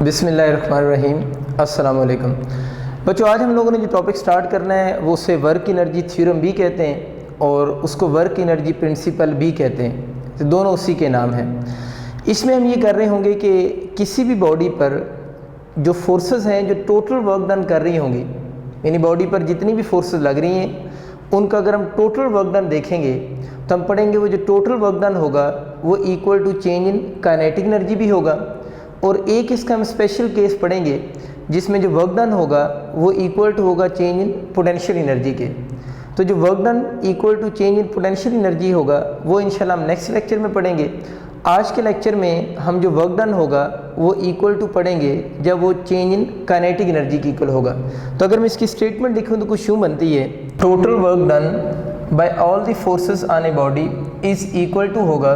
बिस्मिल्लाहिर्रहमानिर्रहीम। अस्सलाम वालेकुम बच्चों, आज हम लोगों ने जो टॉपिक स्टार्ट करना है वो उसे वर्क एनर्जी थ्योरम भी कहते हैं और उसको वर्क एनर्जी प्रिंसिपल भी कहते हैं, तो दोनों उसी के नाम हैं। इसमें हम ये कर रहे होंगे कि किसी भी बॉडी पर जो फोर्सेस हैं जो टोटल वर्क डन कर रही होंगी, यानी बॉडी पर जितनी भी फोर्सेस लग रही हैं उनका अगर हम टोटल वर्क डन देखेंगे तो हम पढ़ेंगे वो जो टोटल वर्क डन होगा वो equal to change in kinetic energy भी होगा। और एक इसका हम स्पेशल केस पढ़ेंगे जिसमें जो वर्क डन होगा वो इक्वल टू होगा चेंज इन पोटेंशियल एनर्जी के। तो जो work done equal to change in potential energy होगा वो इंशाल्लाह हम नेक्स्ट लेक्चर में पढ़ेंगे। आज के लेक्चर में हम जो वर्क डन होगा वो इक्वल टू पढ़ेंगे जब वो चेंज इन काइनेटिक एनर्जी की इक्वल होगा। तो अगर मैं इसकी स्टेटमेंट लिखूँ तो कुछ यूँ बनती है, total work done by all the forces on a body is equal to होगा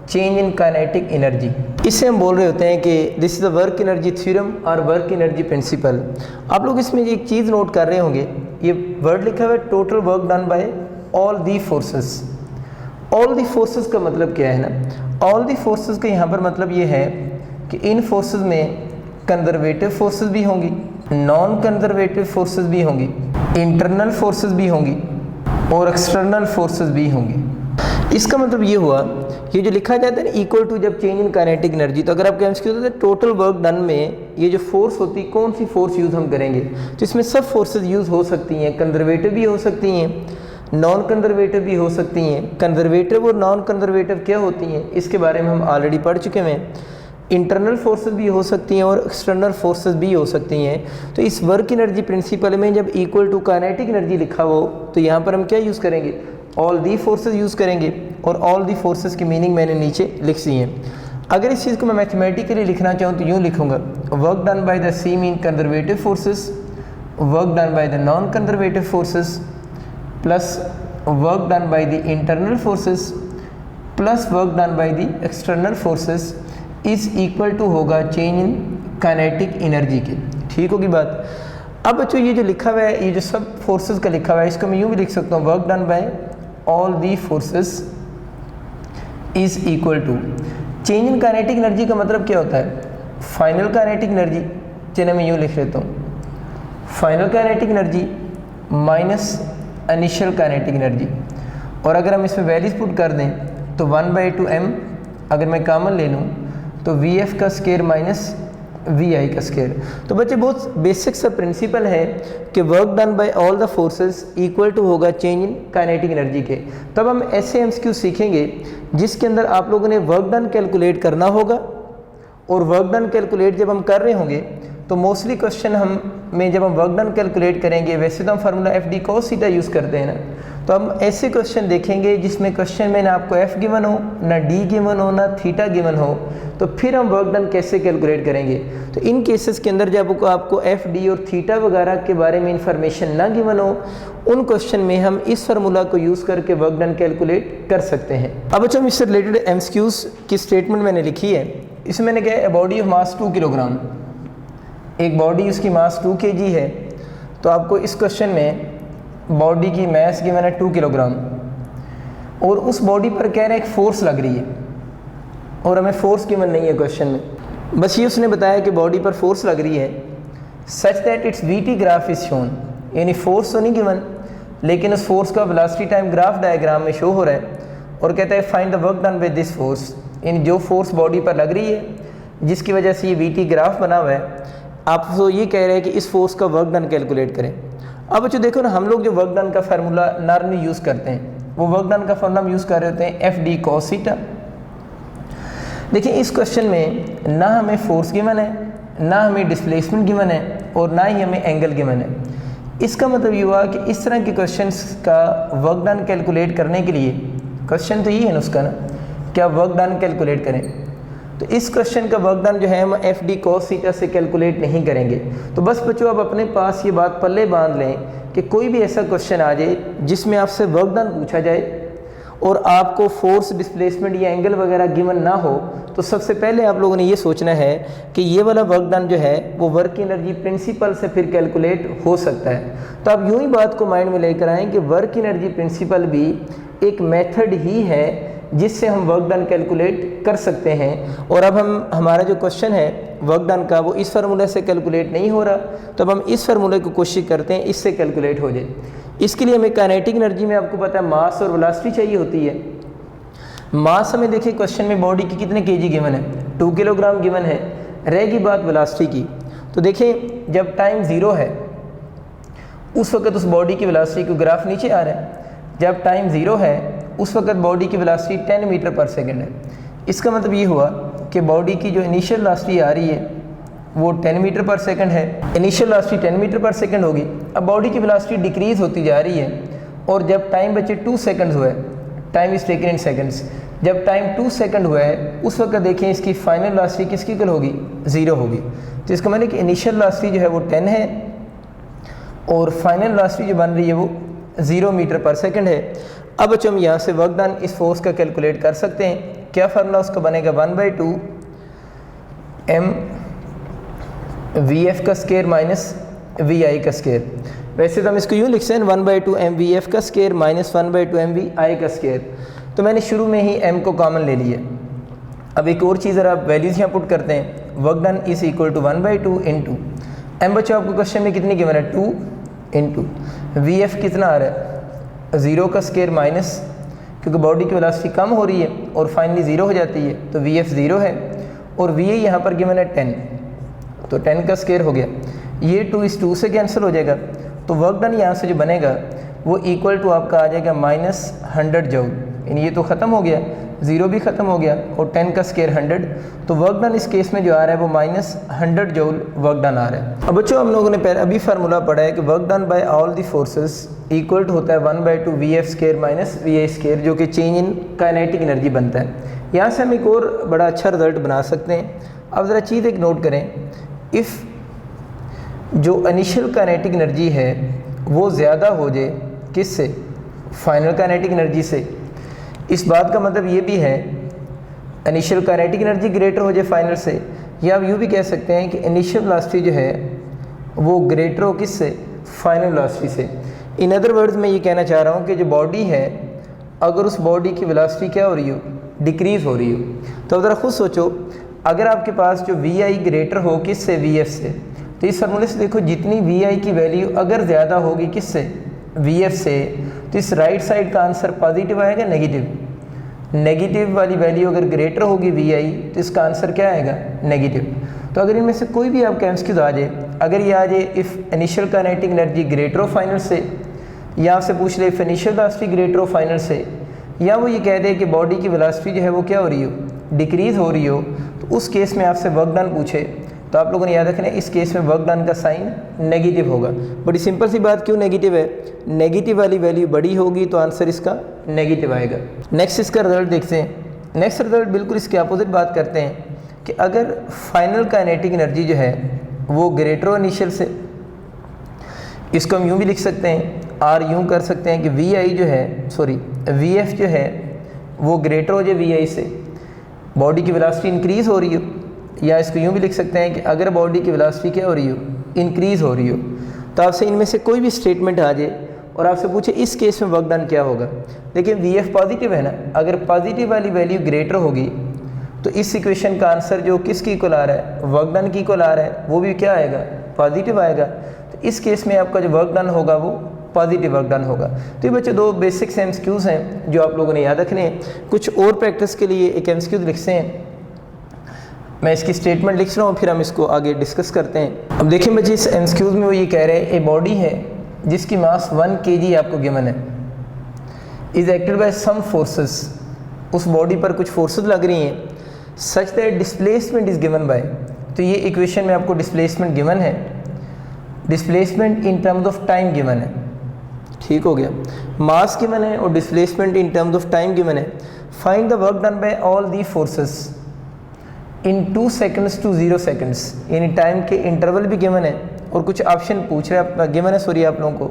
चेंज इन काइनेटिक एनर्जी। इससे हम बोल रहे होते हैं कि this is the work energy theorem और वर्क एनर्जी प्रिंसिपल। आप लोग इसमें एक चीज़ नोट कर रहे होंगे, ये वर्ड लिखा हुआ है total work done by all the forces. All the forces का मतलब क्या है ना, ऑल दी फोर्सेस का यहाँ पर मतलब ये है कि इन फोर्सेस में कंजर्वेटिव फोर्सेस भी होंगी, नॉन कंजर्वेटिव फोर्सेस भी होंगी, इंटरनल फोर्सेस भी होंगी और एक्सटर्नल फोर्सेस भी होंगी। इसका मतलब ये हुआ, ये जो लिखा जाता है ना इक्वल टू जब चेंज इन काइनेटिक एनर्जी, तो अगर आपके एमसीक्यू होता है टोटल वर्क डन में ये जो फोर्स होती है कौन सी फोर्स यूज़ हम करेंगे, तो इसमें सब फोर्सेस यूज़ हो सकती हैं, कंजर्वेटिव भी हो सकती हैं, नॉन कंजर्वेटिव भी हो सकती हैं। कंजर्वेटिव और नॉन कंजर्वेटिव क्या होती हैं इसके बारे में हम ऑलरेडी पढ़ चुके हैं। इंटरनल फोर्सेस भी हो सकती हैं और एक्सटर्नल फोर्सेस भी हो सकती हैं। तो इस वर्क एनर्जी प्रिंसिपल में जब इक्वल टू काइनेटिक एनर्जी लिखा हो तो यहाँ पर हम क्या यूज़ करेंगे, ऑल दी फोर्सेस यूज़ करेंगे। और ऑल दी फोर्सेस की मीनिंग मैंने नीचे लिख दी हैं। अगर इस चीज़ को मैं मैथमेटिकली लिखना चाहूँ तो यूँ लिखूँगा, work done by the see mean conservative forces, work done by the non conservative forces plus work done by the internal forces plus work done by the external forces is equal to होगा change in kinetic energy के। ठीक होगी बात। अब बच्चों ये जो लिखा हुआ है, ये जो सब फोर्सेस का लिखा हुआ है, इसको मैं यूँ भी लिख सकता हूँ, work done by all the forces is equal to change in kinetic energy का मतलब क्या होता है, फाइनल काइनेटिक एनर्जी। चलिए मैं यूँ लिख लेता हूँ, final kinetic energy minus initial kinetic energy. और अगर हम इसमें वैल्यूज पुट कर दें तो 1/2m अगर मैं कॉमन ले लूँ तो Vf का स्क्वायर माइनस Vi का स्क्वायर। तो बच्चे बहुत बेसिक सा प्रिंसिपल है कि work done by all the forces equal to होगा चेंज इन काइनेटिक एनर्जी के। तब हम ऐसे एमसीक्यू सीखेंगे जिसके अंदर आप लोगों ने वर्क डन कैलकुलेट करना होगा, और वर्क डन कैलकुलेट जब हम कर रहे होंगे तो मोस्टली क्वेश्चन जब हम वर्क डन कैलकुलेट करेंगे, वैसे तो हम formula F D cos theta use करते हैं ना, तो हम ऐसे क्वेश्चन देखेंगे जिसमें क्वेश्चन में ना आपको एफ गिवन हो, ना डी गिवन हो, ना थीटा गिवन हो, तो फिर हम वर्क डन कैसे कैलकुलेट करेंगे। तो इन केसेस के अंदर जब आपको एफ डी और थीटा वगैरह के बारे में इंफॉर्मेशन ना गिवन हो, उन क्वेश्चन में हम इस फार्मूला को यूज़ करके वर्क डन कैलकुलेट कर सकते हैं। अब बच्चों इससे रिलेटेड एमसीक्यूज़ की स्टेटमेंट मैंने लिखी है। इसमें मैंने कहा बॉडी ऑफ मास 2 किलोग्राम, एक बॉडी उसकी मास 2 kg है, तो आपको इस क्वेश्चन में बॉडी की मास गिवन है 2 किलोग्राम, और उस बॉडी पर कह रहे हैं एक फोर्स लग रही है, और हमें फोर्स गिवन नहीं है क्वेश्चन में, बस ये उसने बताया कि बॉडी पर फोर्स लग रही है such that it's VT graph is shown, यानी फोर्स तो नहीं गिवन लेकिन उस फोर्स का वेलोसिटी टाइम ग्राफ डायग्राम में शो हो रहा है, और कहता है find the work done by this force, यानी जो फोर्स बॉडी पर लग रही है जिसकी वजह से ये वीटी ग्राफ बना हुआ है, आप तो ये कह रहे हैं कि इस फोर्स का वर्क डन कैलकुलेट करें। अब बच्चों देखो ना, हम लोग जो वर्क डन का फार्मूला नॉर्मली यूज़ करते हैं वो वर्क डन का फार्मूला हम यूज़ कर रहे होते हैं एफ डी cos थीटा। देखिए इस क्वेश्चन में ना हमें फोर्स गिवन है, ना हमें डिस्प्लेसमेंट गिवन है, और ना ही हमें एंगल गिवन है। इसका मतलब ये हुआ कि इस तरह के क्वेश्चंस का वर्क डन कैलकुलेट करने के लिए, क्वेश्चन तो ये है ना उसका ना, क्या वर्क डन कैलकुलेट करें, तो इस क्वेश्चन का वर्क डन जो है हम एफ डी cos थीटा से कैलकुलेट नहीं करेंगे। तो बस बच्चों आप अपने पास ये बात पल्ले बांध लें कि कोई भी ऐसा क्वेश्चन आ जाए जिसमें आपसे वर्क डन पूछा जाए और आपको फोर्स, डिस्प्लेसमेंट या एंगल वगैरह गिवन ना हो, तो सबसे पहले आप लोगों ने ये सोचना है कि ये वाला वर्क डन जो है वो वर्क एनर्जी प्रिंसिपल से फिर कैलकुलेट हो सकता है। तो आप यूं ही बात को माइंड में लेकर आएँ कि वर्क एनर्जी प्रिंसिपल भी एक मेथड ही है जिससे हम वर्क डन कैलकुलेट कर सकते हैं। और अब हमारा जो क्वेश्चन है वर्क डन का वो इस फार्मूले से कैलकुलेट नहीं हो रहा, तो अब हम इस फार्मूले को कोशिश करते हैं इससे कैलकुलेट हो जाए। इसके लिए हमें काइनेटिक एनर्जी में आपको पता है मास और वेलोसिटी चाहिए होती है। मास हमें देखिए क्वेश्चन में बॉडी की कितने केजी गिवन है, 2 किलोग्राम गिवन है। रहेगी बात वेलोसिटी की, तो देखिए जब टाइम 0 है उस वक्त उस बॉडी की वेलोसिटी को ग्राफ नीचे आ रहा है, जब टाइम 0 है उस वक्त बॉडी की वेलोसिटी 10 मीटर पर सेकंड है। इसका मतलब ये हुआ कि बॉडी की जो इनिशियल वेलोसिटी आ रही है वो 10 मीटर पर सेकंड है, initial velocity 10 metre per second होगी। अब बॉडी की वेलोसिटी डिक्रीज़ होती जा रही है और जब टाइम बचे 2 सेकंड्स हुए, time is taken in seconds, जब टाइम 2 सेकंड हुआ है उस वक्त देखें इसकी फाइनल वेलोसिटी किसकी इक्वल होगी, 0 होगी। तो इसका मतलब कि इनिशियल वेलोसिटी जो है वो 10 है और फाइनल वेलोसिटी जो बन रही है वो 0 मीटर पर सेकंड है। अब बच्चों हम यहाँ से वर्क डन इस फोर्स का कैलकुलेट कर सकते हैं। क्या फार्मूला उसका बनेगा, 1/2 m VF का स्केयर माइनस VI का स्केयर। वैसे तो हम इसको यूँ लिख सकते हैं 1/2 m VF का स्केयर माइनस 1/2 m VI का स्केयर। तो मैंने शुरू में ही m को कॉमन ले लिया। अब एक और चीज़ अगर आप वैल्यूज़ यहाँ पुट करते हैं, work done is equal to 1/2 into m। बच्चों आपको क्वेश्चन में कितनी गिवन है, 2 इंटू VF कितना आ रहा है, 0 का स्केयर माइनस, क्योंकि बॉडी की वेलोसिटी कम हो रही है और फाइनली 0 हो जाती है तो VF 0 है और VA यहाँ पर गिवन है 10, तो 10 का स्केयर हो गया। ये 2 इस 2 से कैंसिल हो जाएगा, तो वर्क डन यहाँ से जो बनेगा वो इक्वल टू आपका आ जाएगा -100 जूल। यानी ये तो ख़त्म हो गया, 0 भी ख़त्म हो गया और 10 का स्केयर 100, तो वर्क डन इस केस में जो आ रहा है वो -100 जूल वर्क डन आ रहा है। अब बच्चों हम लोगों ने पहले अभी फार्मूला पढ़ा है कि work done by all the forces equal to होता है 1/2 VF square minus VA square, जो कि चेंज इन काइनेटिक एनर्जी बनता है। यहाँ से हम एक और बड़ा अच्छा रिजल्ट बना सकते हैं। अब ज़रा चीज़ एक नोट करें, इफ़ जो इनिशियल काइनेटिक एनर्जी है वो ज़्यादा हो जाए किससे, फाइनल काइनेटिक एनर्जी से, इस बात का मतलब ये भी है इनिशियल काइनेटिक एनर्जी ग्रेटर हो जाए फाइनल से, या आप यूँ भी कह सकते हैं कि इनिशियल वेलोसिटी जो है वो ग्रेटर हो किससे, फाइनल वेलोसिटी से। इन अदर वर्ड्स मैं ये कहना चाह रहा हूँ कि जो बॉडी है अगर उस बॉडी की वेलोसिटी क्या हो रही हो, डिक्रीज़ हो रही हो, तो ज़रा खुद सोचो अगर आपके पास जो VI ग्रेटर हो किससे, VF से, तो इस फार्मूले से देखो जितनी VI की वैल्यू अगर ज़्यादा होगी किससे, VF से, तो इस राइट साइड का आंसर पॉजिटिव आएगा नेगेटिव। नेगेटिव वाली वैल्यू अगर ग्रेटर होगी VI तो इसका आंसर क्या आएगा, नेगेटिव। तो अगर इनमें से कोई भी आपका एमसीक्यू आ जाए, अगर ये आ जाए if initial kinetic energy greater हो फाइनल से, या आपसे पूछ ले इफ़ इनिशियल वेलोसिटी ग्रेटर हो फाइनल से, या वो ये कह दे कि बॉडी की वेलोसिटी जो है वो क्या हो रही हो, डिक्रीज़ हो रही हो, तो उस केस में आपसे वर्क डन पूछे तो आप लोगों ने याद रखना है इस केस में वर्क डन का साइन नेगेटिव होगा। बड़ी सिंपल सी बात, क्यों नेगेटिव है, नेगेटिव वाली वैल्यू बड़ी होगी तो आंसर इसका नेगेटिव आएगा। नेक्स्ट इसका रिजल्ट देखते हैं। नेक्स्ट रिजल्ट बिल्कुल इसके अपोजिट बात करते हैं कि अगर फाइनल काइनेटिक एनर्जी जो है वो ग्रेटर हो इनिशियल से, इसको हम यूँ भी लिख सकते हैं, और यूँ कर सकते हैं कि VI जो है VF जो है वो ग्रेटर हो जाए VI से, बॉडी की वेलोसिटी इंक्रीज़ हो रही हो, या इसको यूँ भी लिख सकते हैं कि अगर बॉडी की वेलोसिटी क्या हो रही हो, इंक्रीज़ हो रही हो, तो आपसे इनमें से कोई भी स्टेटमेंट आ जाए और आपसे पूछे इस केस में वर्क डन क्या होगा। देखिए VF पॉजिटिव है ना, अगर पॉजिटिव वाली वैल्यू ग्रेटर होगी तो इस इक्वेशन का आंसर जो किसकी इक्वल आ रहा है, वर्क डन की इक्वल आ रहा है, वो भी क्या आएगा, पॉजिटिव आएगा। तो इस केस में आपका जो वर्क डन होगा वो पॉजिटिव वर्क डन होगा। तो ये बच्चे 2 बेसिक एमसीक्यूज़ हैं जो आप लोगों ने याद रखने हैं। कुछ और प्रैक्टिस के लिए एक एमसीक्यू लिखते हैं, मैं इसकी स्टेटमेंट लिख रहा हूँ फिर हम इसको आगे डिस्कस करते हैं। अब देखिए बच्चे इस एमसीक्यूज़ में वो ये कह रहे हैं ए बॉडी है जिसकी मास 1 kg आपको गिवन है, is acted by some forces, उस बॉडी पर कुछ फोर्सेस लग रही हैं, such that displacement is given by, तो ये इक्वेशन में आपको डिस्प्लेसमेंट गिवन है, displacement in terms of time given है, ठीक हो गया, मास गिवन है और displacement in terms of time given है। Find the work done by all the forces in 2 seconds to 0 seconds, यानी टाइम के इंटरवल भी गिवन है और कुछ ऑप्शन पूछ रहे हैं गिवन है आप लोगों को,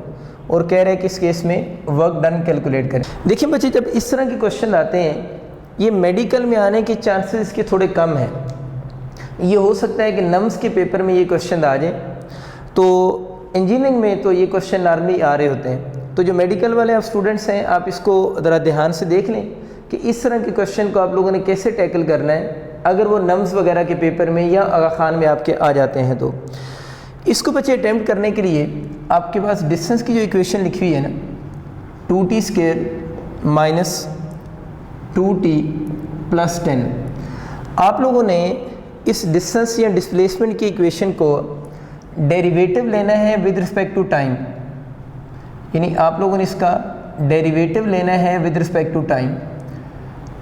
और कह रहे हैं कि इस केस में वर्क डन कैलकुलेट करें। देखिए बच्चे, जब इस तरह के क्वेश्चन आते हैं, ये मेडिकल में आने के चांसेस इसके थोड़े कम हैं। ये हो सकता है कि नम्स के पेपर में ये क्वेश्चन आ जाए, तो इंजीनियरिंग में तो ये क्वेश्चन नॉर्मली आ रहे होते हैं। तो जो मेडिकल वाले आप स्टूडेंट्स हैं, आप इसको ज़रा ध्यान से देख लें कि इस तरह के क्वेश्चन को आप लोगों ने कैसे टैकल करना है अगर वो नम्स वगैरह के पेपर में या आगा खान में आपके आ जाते हैं। तो इसको बच्चे अटैम्प्ट करने के लिए आपके पास डिस्टेंस की जो इक्वेशन लिखी हुई है ना, 2t² माइनस 2t प्लस 10, आप लोगों ने इस डिस्टेंस या डिस्प्लेसमेंट की इक्वेशन को डेरिवेटिव लेना है विद रिस्पेक्ट टू टाइम। यानी आप लोगों ने इसका डेरिवेटिव लेना है with respect to time.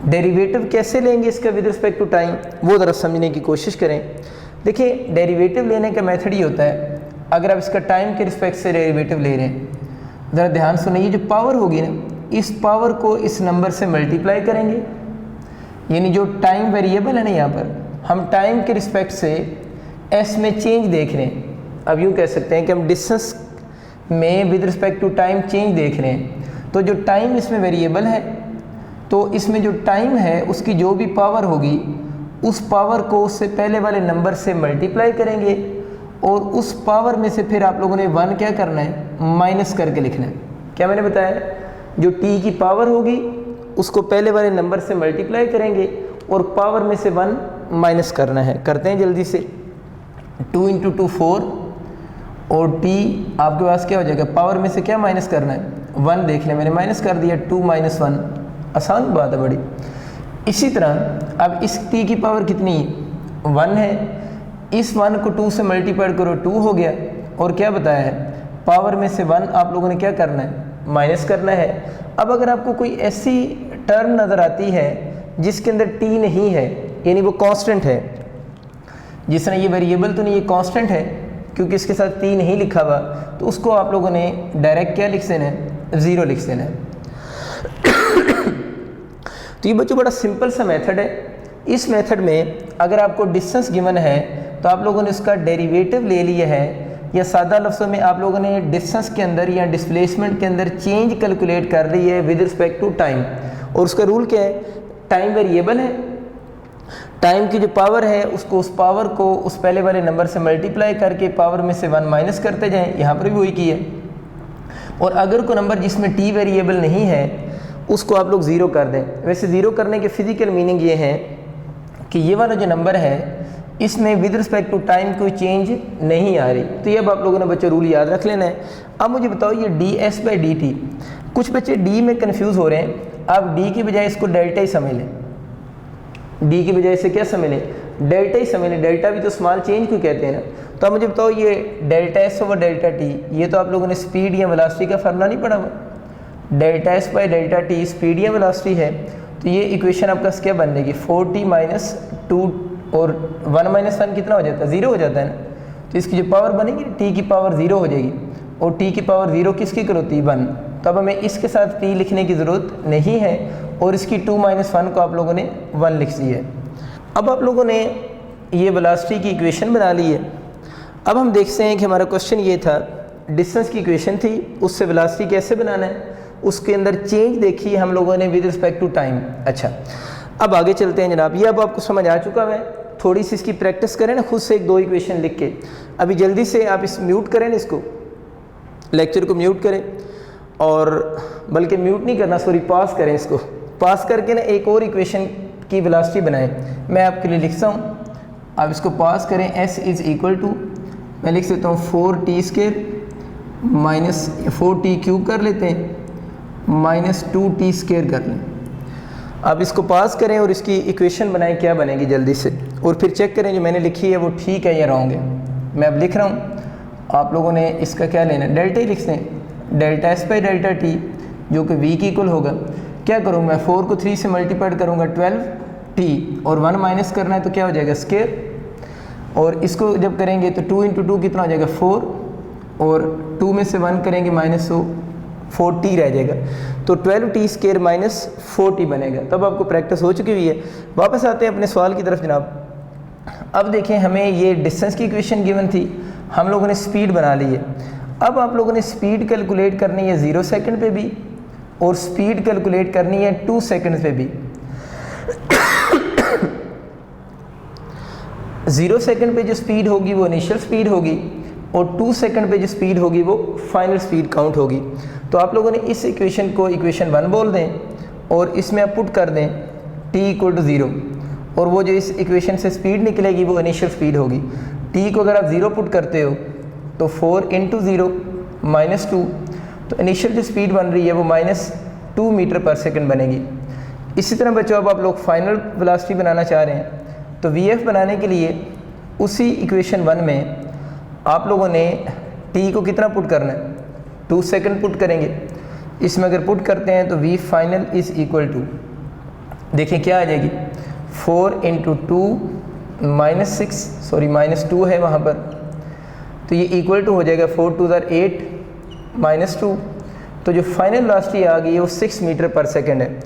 Derivative कैसे लेंगे इसका विद रिस्पेक्ट टू टाइम, वो ज़रा समझने की कोशिश करें। देखिए, डेरिवेटिव लेने का मेथड ही होता है, अगर आप इसका टाइम के रिस्पेक्ट से डेरिवेटिव ले रहे हैं, ज़रा ध्यान सुनिए, ये जो पावर होगी ना, इस पावर को इस नंबर से मल्टीप्लाई करेंगे। यानी जो टाइम वेरिएबल है ना, यहाँ पर हम टाइम के रिस्पेक्ट से एस में चेंज देख रहे हैं। अब यूँ कह सकते हैं कि हम डिस्टेंस में with respect to time change देख रहे हैं। तो जो टाइम इसमें वेरिएबल है, तो इसमें जो टाइम है उसकी जो भी पावर होगी, उस पावर को उससे पहले वाले नंबर से मल्टीप्लाई करेंगे और उस पावर में से फिर आप लोगों ने 1 क्या करना है, माइनस करके लिखना है। क्या मैंने बताया, जो t की पावर होगी उसको पहले वाले नंबर से मल्टीप्लाई करेंगे और पावर में से 1 माइनस करना है। करते हैं जल्दी से। 2 × 2 4 और t आपके पास क्या हो जाएगा, पावर में से क्या माइनस करना है, 1 देख लें, मैंने माइनस कर दिया, 2 - 1, आसान बात है बड़ी। इसी तरह अब इस t की पावर कितनी है, 1 है, इस 1 को 2 से मल्टीप्लाई करो, 2 हो गया, और क्या बताया है, पावर में से 1 आप लोगों ने क्या करना है, माइनस करना है। अब अगर आपको कोई ऐसी टर्म नज़र आती है जिसके अंदर t नहीं है, यानी वो कांस्टेंट है, जिस तरह ये वेरिएबल तो नहीं, ये कांस्टेंट है क्योंकि इसके साथ t नहीं लिखा हुआ, तो उसको आप लोगों ने डायरेक्ट क्या लिख देना है, 0 लिख देना है। तो ये बच्चों बड़ा सिंपल सा मेथड है। इस मेथड में अगर आपको डिस्टेंस गिवन है तो आप लोगों ने उसका डेरिवेटिव ले लिया है, या सादा लफ्ज़ों में आप लोगों ने डिस्टेंस के अंदर या डिस्प्लेसमेंट के अंदर चेंज कैलकुलेट कर रही है विद रिस्पेक्ट टू टाइम। और उसका रूल क्या है, टाइम वेरिएबल है, टाइम की जो पावर है उसको उस पावर को उस पहले वाले नंबर से मल्टीप्लाई करके पावर में से 1 माइनस करते जाएं। यहाँ पर भी वही की है। और अगर कोई नंबर जिसमें t वेरिएबल नहीं है उसको आप लोग 0 कर दें। वैसे 0 करने के फिजिकल मीनिंग ये है कि ये वाला जो नंबर है इसमें विद रिस्पेक्ट टू टाइम कोई चेंज नहीं आ रही। तो ये अब आप लोगों ने बच्चे रूल याद रख लेना है। अब मुझे बताओ ये ds/dt, कुछ बच्चे d में कंफ्यूज हो रहे हैं। आप d की बजाय इसको डेल्टा ही समझ लें, d की बजाय से क्या समझ लें, डेल्टा ही समझ लें। डेल्टा भी तो स्मॉल चेंज को कहते हैं ना। तो अब मुझे बताओ ये ΔS/ΔT, ये तो आप लोगों ने स्पीड या वेलोसिटी का फार्मूला नहीं पढ़ा हुआ। ΔS/ΔT स्पीड या वेलोसिटी है, तो ये इक्वेशन आपका क्या बन जाएगी, 4t - 2 और 1 - 1 कितना हो जाता है, 0 हो जाता है ना। तो इसकी जो पावर बनेगी t की पावर 0 हो जाएगी, और t की पावर 0 किसकी होती है, 1। तो अब हमें इसके साथ t लिखने की ज़रूरत नहीं है, और इसकी 2 - 1 को आप लोगों ने 1 लिख दी है। अब आप लोगों ने ये वेलोसिटी की इक्वेशन बना ली है। अब हम देखते हैं कि हमारा क्वेश्चन ये था, डिस्टेंस की इक्वेशन थी, उससे वेलोसिटी कैसे बनाना है, उसके अंदर चेंज देखी हम लोगों ने विद रिस्पेक्ट टू टाइम। अच्छा, अब आगे चलते हैं जनाब। ये अब आपको समझ आ चुका है, थोड़ी सी इसकी प्रैक्टिस करें ना खुद से, 1-2 इक्वेशन लिख के। अभी जल्दी से आप इस म्यूट करें ना, इसको लेक्चर को म्यूट करें, और बल्कि म्यूट नहीं करना, सॉरी पास करें, इसको पास करके ना एक और इक्वेशन की वेलोसिटी बनाएं। मैं आपके लिए लिखता हूँ, आप इसको पास करें। s = मैं लिख सकता हूँ 4t² माइनस 4t³ कर लेते हैं, -2t² कर लें। अब इसको पास करें और इसकी इक्वेशन बनाएं, क्या बनेगी जल्दी से, और फिर चेक करें जो मैंने लिखी है वो ठीक है या रॉन्ग है। मैं अब लिख रहा हूँ, आप लोगों ने इसका क्या लेना है, डेल्टा ही लिख दें, ΔS/ΔT जो कि v की इक्वल होगा। क्या करूँगा मैं, 4 को 3 से मल्टीप्लाई करूँगा 12t, और 1 माइनस करना है तो क्या हो जाएगा, स्क्वायर। और इसको जब करेंगे तो 2 × 2 कितना हो जाएगा, 4, और 2 में से 1 करेंगे माइनस, तो 4t रह जाएगा। तो 12t² माइनस 4t बनेगा। तब आपको प्रैक्टिस हो चुकी हुई है। वापस आते हैं अपने सवाल की तरफ जनाब। अब देखें, हमें ये डिस्टेंस की इक्वेशन गिवन थी, हम लोगों ने स्पीड बना ली है। अब आप लोगों ने स्पीड कैलकुलेट करनी है 0 सेकंड पे भी और स्पीड कैलकुलेट करनी है 2 सेकंड पे भी। 0 सेकंड पे जो स्पीड होगी वो इनिशियल स्पीड होगी और 2 सेकंड पे जो स्पीड होगी वो फाइनल स्पीड काउंट होगी। तो आप लोगों ने इस इक्वेशन को इक्वेशन 1 बोल दें और इसमें आप पुट कर दें t = 0 और वो जो इस इक्वेशन से स्पीड निकलेगी वो इनिशियल स्पीड होगी। t को अगर आप 0 पुट करते हो तो 4 × 0 -2, तो इनिशियल जो स्पीड बन रही है वो -2 मीटर पर सेकंड बनेगी। इसी तरह बच्चों अब आप लोग फाइनल वेलोसिटी बनाना चाह रहे हैं तो vf बनाने के लिए उसी इक्वेशन 1 में आप लोगों ने t को कितना पुट करना है, 2 सेकंड पुट करेंगे। इसमें अगर पुट करते हैं तो v final is equal to, देखिए क्या आ जाएगी, 4 × 2 -6, सॉरी -2 है वहाँ पर, तो ये इक्वल टू हो जाएगा 4 × 2 = 8 -2, तो जो फाइनल वेलोसिटी आ गई है वो 6 मीटर पर सेकंड है।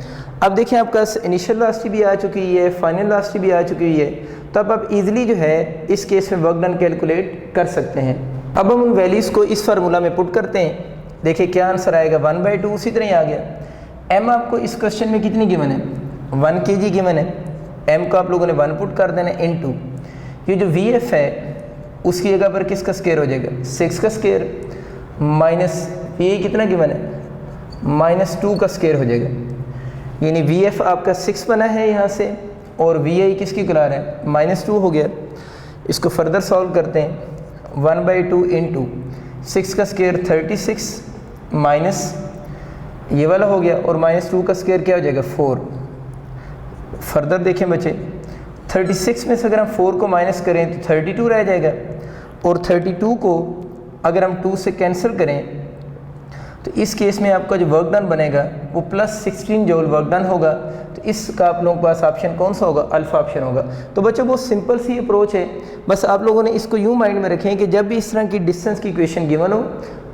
अब देखिए आपका इनिशियल वेलोसिटी भी आ चुकी है, फाइनल वेलोसिटी भी आ चुकी है, तो अब आप इजीली जो है इस केस में वर्क डन कैलकुलेट कर सकते हैं। अब हम उन वैल्यूज़ को इस फार्मूला में पुट करते हैं, देखिए क्या आंसर आएगा, 1/2 उसी तरह ही आ गया। m आपको इस क्वेश्चन में कितनी गिवन है, 1 kg गिवन है, m को आप लोगों ने 1 पुट कर देना इनटू ये जो vf है उसकी जगह पर किसका स्क्वायर हो जाएगा, 6 का स्क्वायर माइनस ये कितना गिवन है, -2 का स्क्वायर हो जाएगा। यानी vf आपका 6 बना है यहाँ से और vi किसकी करा रहा है, -2 हो गया। इसको फर्दर सॉल्व करते हैं, 1/2 इंटू 6 का स्क्वायर 36 माइनस ये वाला हो गया और -2 का स्क्वायर क्या हो जाएगा, 4। फर्दर देखें बच्चे, 36 में से अगर हम 4 को माइनस करें तो 32 रह जाएगा और 32 को अगर हम 2 से कैंसिल करें तो इस केस में आपका जो वर्क डन बनेगा वो +16 जूल वर्क डन होगा। तो इसका आप लोगों के पास ऑप्शन कौन सा होगा, अल्फा ऑप्शन होगा। तो बच्चों बहुत सिंपल सी अप्रोच है, बस आप लोगों ने इसको यूँ माइंड में रखें कि जब भी इस तरह की डिस्टेंस की इक्वेशन गिवन हो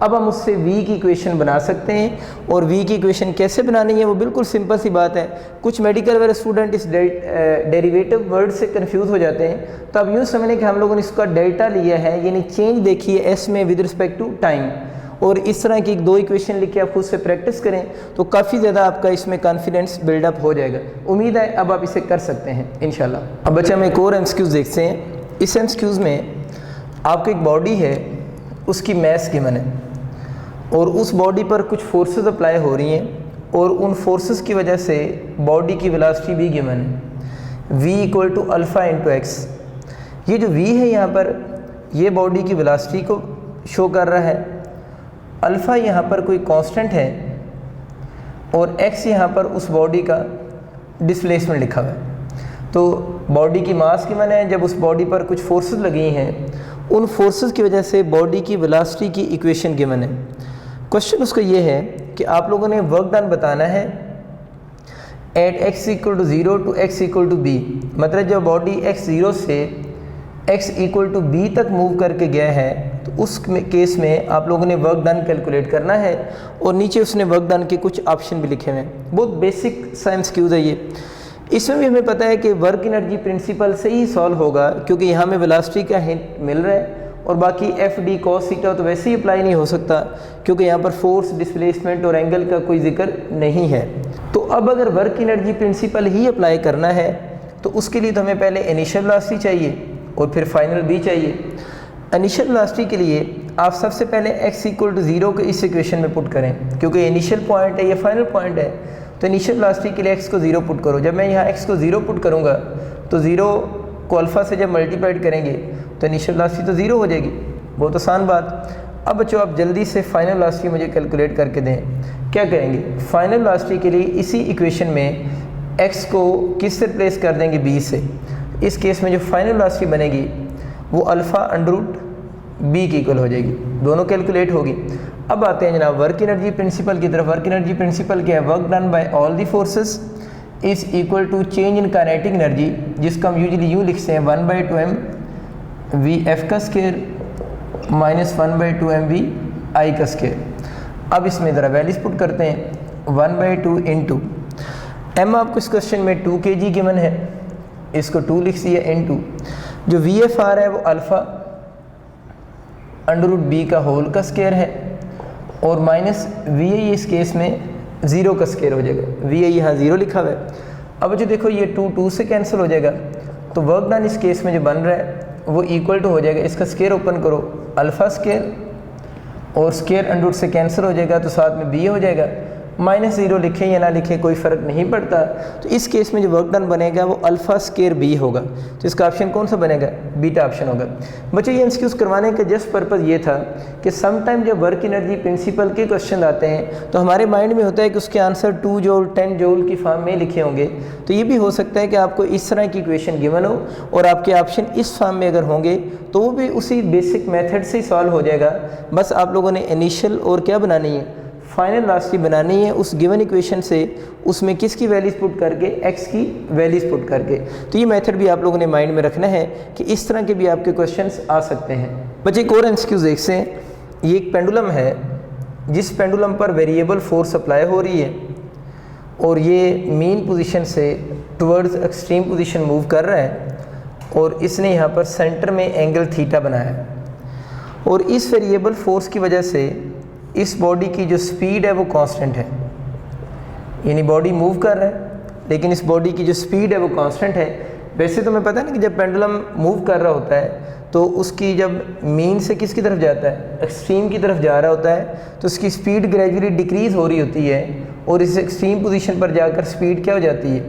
अब हम उससे v की इक्वेशन बना सकते हैं। और v की इक्वेशन कैसे बनानी है वो बिल्कुल सिंपल सी बात है। कुछ मेडिकल वाले स्टूडेंट इस डेरिवेटिव वर्ड से कंफ्यूज हो जाते हैं, तो अब यूँ समझें कि हम लोगों ने इसका डेल्टा लिया है, यानी चेंज देखिए s में विद रिस्पेक्ट टू टाइम, और इस तरह की 2 इक्वेशन लिख के आप खुद से प्रैक्टिस करें तो काफ़ी ज़्यादा आपका इसमें कॉन्फिडेंस बिल्डअप हो जाएगा। उम्मीद है अब आप इसे कर सकते हैं इंशाल्लाह। अब बच्चा हम एक और एमसीक्यूज़ देखते हैं। इस एमसीक्यूज़ में आपको एक बॉडी है, उसकी मास गिवन है और उस बॉडी पर कुछ फोर्सेस अप्लाई हो रही हैं और उन फोर्सेस की वजह से बॉडी की वेलोसिटी भी गिवन है, v = α × x। ये जो v है यहाँ पर ये बॉडी की वेलोसिटी को शो कर रहा है, अल्फ़ा यहाँ पर कोई कांस्टेंट है और x यहाँ पर उस बॉडी का डिस्प्लेसमेंट लिखा हुआ है। तो बॉडी की मास की माने जब उस बॉडी पर कुछ फोर्सेस लगी हैं उन फोर्सेस की वजह से बॉडी की वेलोसिटी की इक्वेशन गिवन है। क्वेश्चन उसका ये है कि आप लोगों ने वर्क डन बताना है at x = 0 to x = b, मतलब जब बॉडी x0 से x = b तक मूव करके गया है तो उस केस में आप लोगों ने वर्क डन कैलकुलेट करना है और नीचे उसने वर्क डन के कुछ ऑप्शन भी लिखे हुए हैं। बहुत बेसिक सा एमसीक्यूज़ है ये। इसमें भी हमें पता है कि वर्क एनर्जी प्रिंसिपल से ही सॉल्व होगा क्योंकि यहाँ में वेलोसिटी का हिंट मिल रहा है और बाकी एफ डी कॉस थीटा तो वैसे ही अप्लाई नहीं हो सकता क्योंकि यहाँ पर फोर्स, डिस्प्लेसमेंट और एंगल का कोई जिक्र नहीं है। तो अब अगर वर्क एनर्जी प्रिंसिपल ही अप्लाई करना है तो उसके लिए तो हमें पहले इनिशियल वेलोसिटी चाहिए और फिर फाइनल भी चाहिए। इनिशियल वेलोसिटी के लिए आप सबसे पहले x = 0 को इस इक्वेशन में पुट करें क्योंकि इनिशियल पॉइंट है, ये फाइनल पॉइंट है। तो इनिशियल वेलोसिटी के लिए x को 0 पुट करो। जब मैं यहाँ x को 0 पुट करूँगा तो 0 को अल्फ़ा से जब मल्टीप्लाइड करेंगे तो इनिशियल वेलोसिटी तो 0 हो जाएगी। बहुत आसान बात। अब बच्चों आप जल्दी से फाइनल वेलोसिटी मुझे कैलकुलेट करके दें। क्या करेंगे, फाइनल वेलोसिटी के लिए इसी इक्वेशन में x को किस से रिप्लेस कर देंगे, b से। इस केस में जो फाइनल वेलोसिटी बनेगी वो α√b की इक्वल हो जाएगी, दोनों कैलकुलेट होगी। अब आते हैं जनाब वर्क एनर्जी प्रिंसिपल की तरफ। वर्क एनर्जी प्रिंसिपल क्या है, work done by all the forces is equal to change in kinetic energy, जिसको हम यूजुअली यूँ लिखते हैं 1/2m v(f) का स्क्वायर माइनस 1/2m v(i) का स्क्वायर। अब इसमें ज़रा वैल्यूज पुट करते हैं, 1/2 इंटू m आपको इस क्वेश्चन में 2 kg गिवन है, इसको 2 लिख दिया इंटू जो वी एफ आ रहा है वो अल्फ़ा √b का होल का स्क्वायर है और माइनस वी आई इस केस में 0 का स्क्वायर हो जाएगा, वी आई यहाँ 0 लिखा हुआ है। अब जो देखो ये 2 से कैंसिल हो जाएगा, तो वर्क डन इस केस में जो बन रहा है वो इक्वल टू हो जाएगा, इसका स्क्वायर ओपन करो अल्फ़ा स्क्वायर और स्क्वायर √रूट से कैंसिल हो जाएगा तो साथ में b हो जाएगा। -0 लिखें या ना लिखें कोई फ़र्क नहीं पड़ता। तो इस केस में जो वर्क डन बनेगा वो अल्फ़ा स्क्वायर b होगा, तो इसका ऑप्शन कौन सा बनेगा, बीटा ऑप्शन होगा। बच्चों ये एमसीक्यूज़ करवाने का जस्ट पर्पज़ ये था कि सम टाइम जब वर्क एनर्जी प्रिंसिपल के क्वेश्चन आते हैं तो हमारे माइंड में होता है कि उसके आंसर 2 जूल 10 जूल की फॉर्म में लिखे होंगे। तो ये भी हो सकता है कि आपको इस तरह की इक्वेशन गिवन हो और आपके ऑप्शन इस फॉर्म में अगर होंगे तो वो भी उसी बेसिक मेथड से ही सॉल्व हो जाएगा। बस आप लोगों ने इनिशियल और क्या बनानी है, फाइनल वेलोसिटी बनानी है उस गिवन इक्वेशन से, उसमें किसकी वैल्यूज पुट करके, x की वैल्यूज पुट करके। तो ये मेथड भी आप लोगों ने माइंड में रखना है कि इस तरह के भी आपके क्वेश्चंस आ सकते हैं। बच्चे एक और एमसीक्यू देखते हैं। ये एक पेंडुलम है जिस पेंडुलम पर वेरिएबल फोर्स अप्लाई हो रही है और ये मीन पोजीशन से टुवर्ड्स एक्सट्रीम पोजीशन मूव कर रहा है और इसने यहाँ पर सेंटर में एंगल थीटा बनाया है और इस वेरिएबल फोर्स की वजह से इस बॉडी की जो स्पीड है वो कांस्टेंट है, यानी बॉडी मूव कर रहा है लेकिन इस बॉडी की जो स्पीड है वो कांस्टेंट है। वैसे तो मैं पता है ना कि जब पेंडुलम मूव कर रहा होता है तो उसकी जब मीन से किसकी तरफ जाता है, एक्सट्रीम की तरफ जा रहा होता है, तो उसकी स्पीड ग्रेजुअली डिक्रीज़ हो रही होती है और इस एक्सट्रीम पोजीशन पर जाकर स्पीड क्या हो जाती है,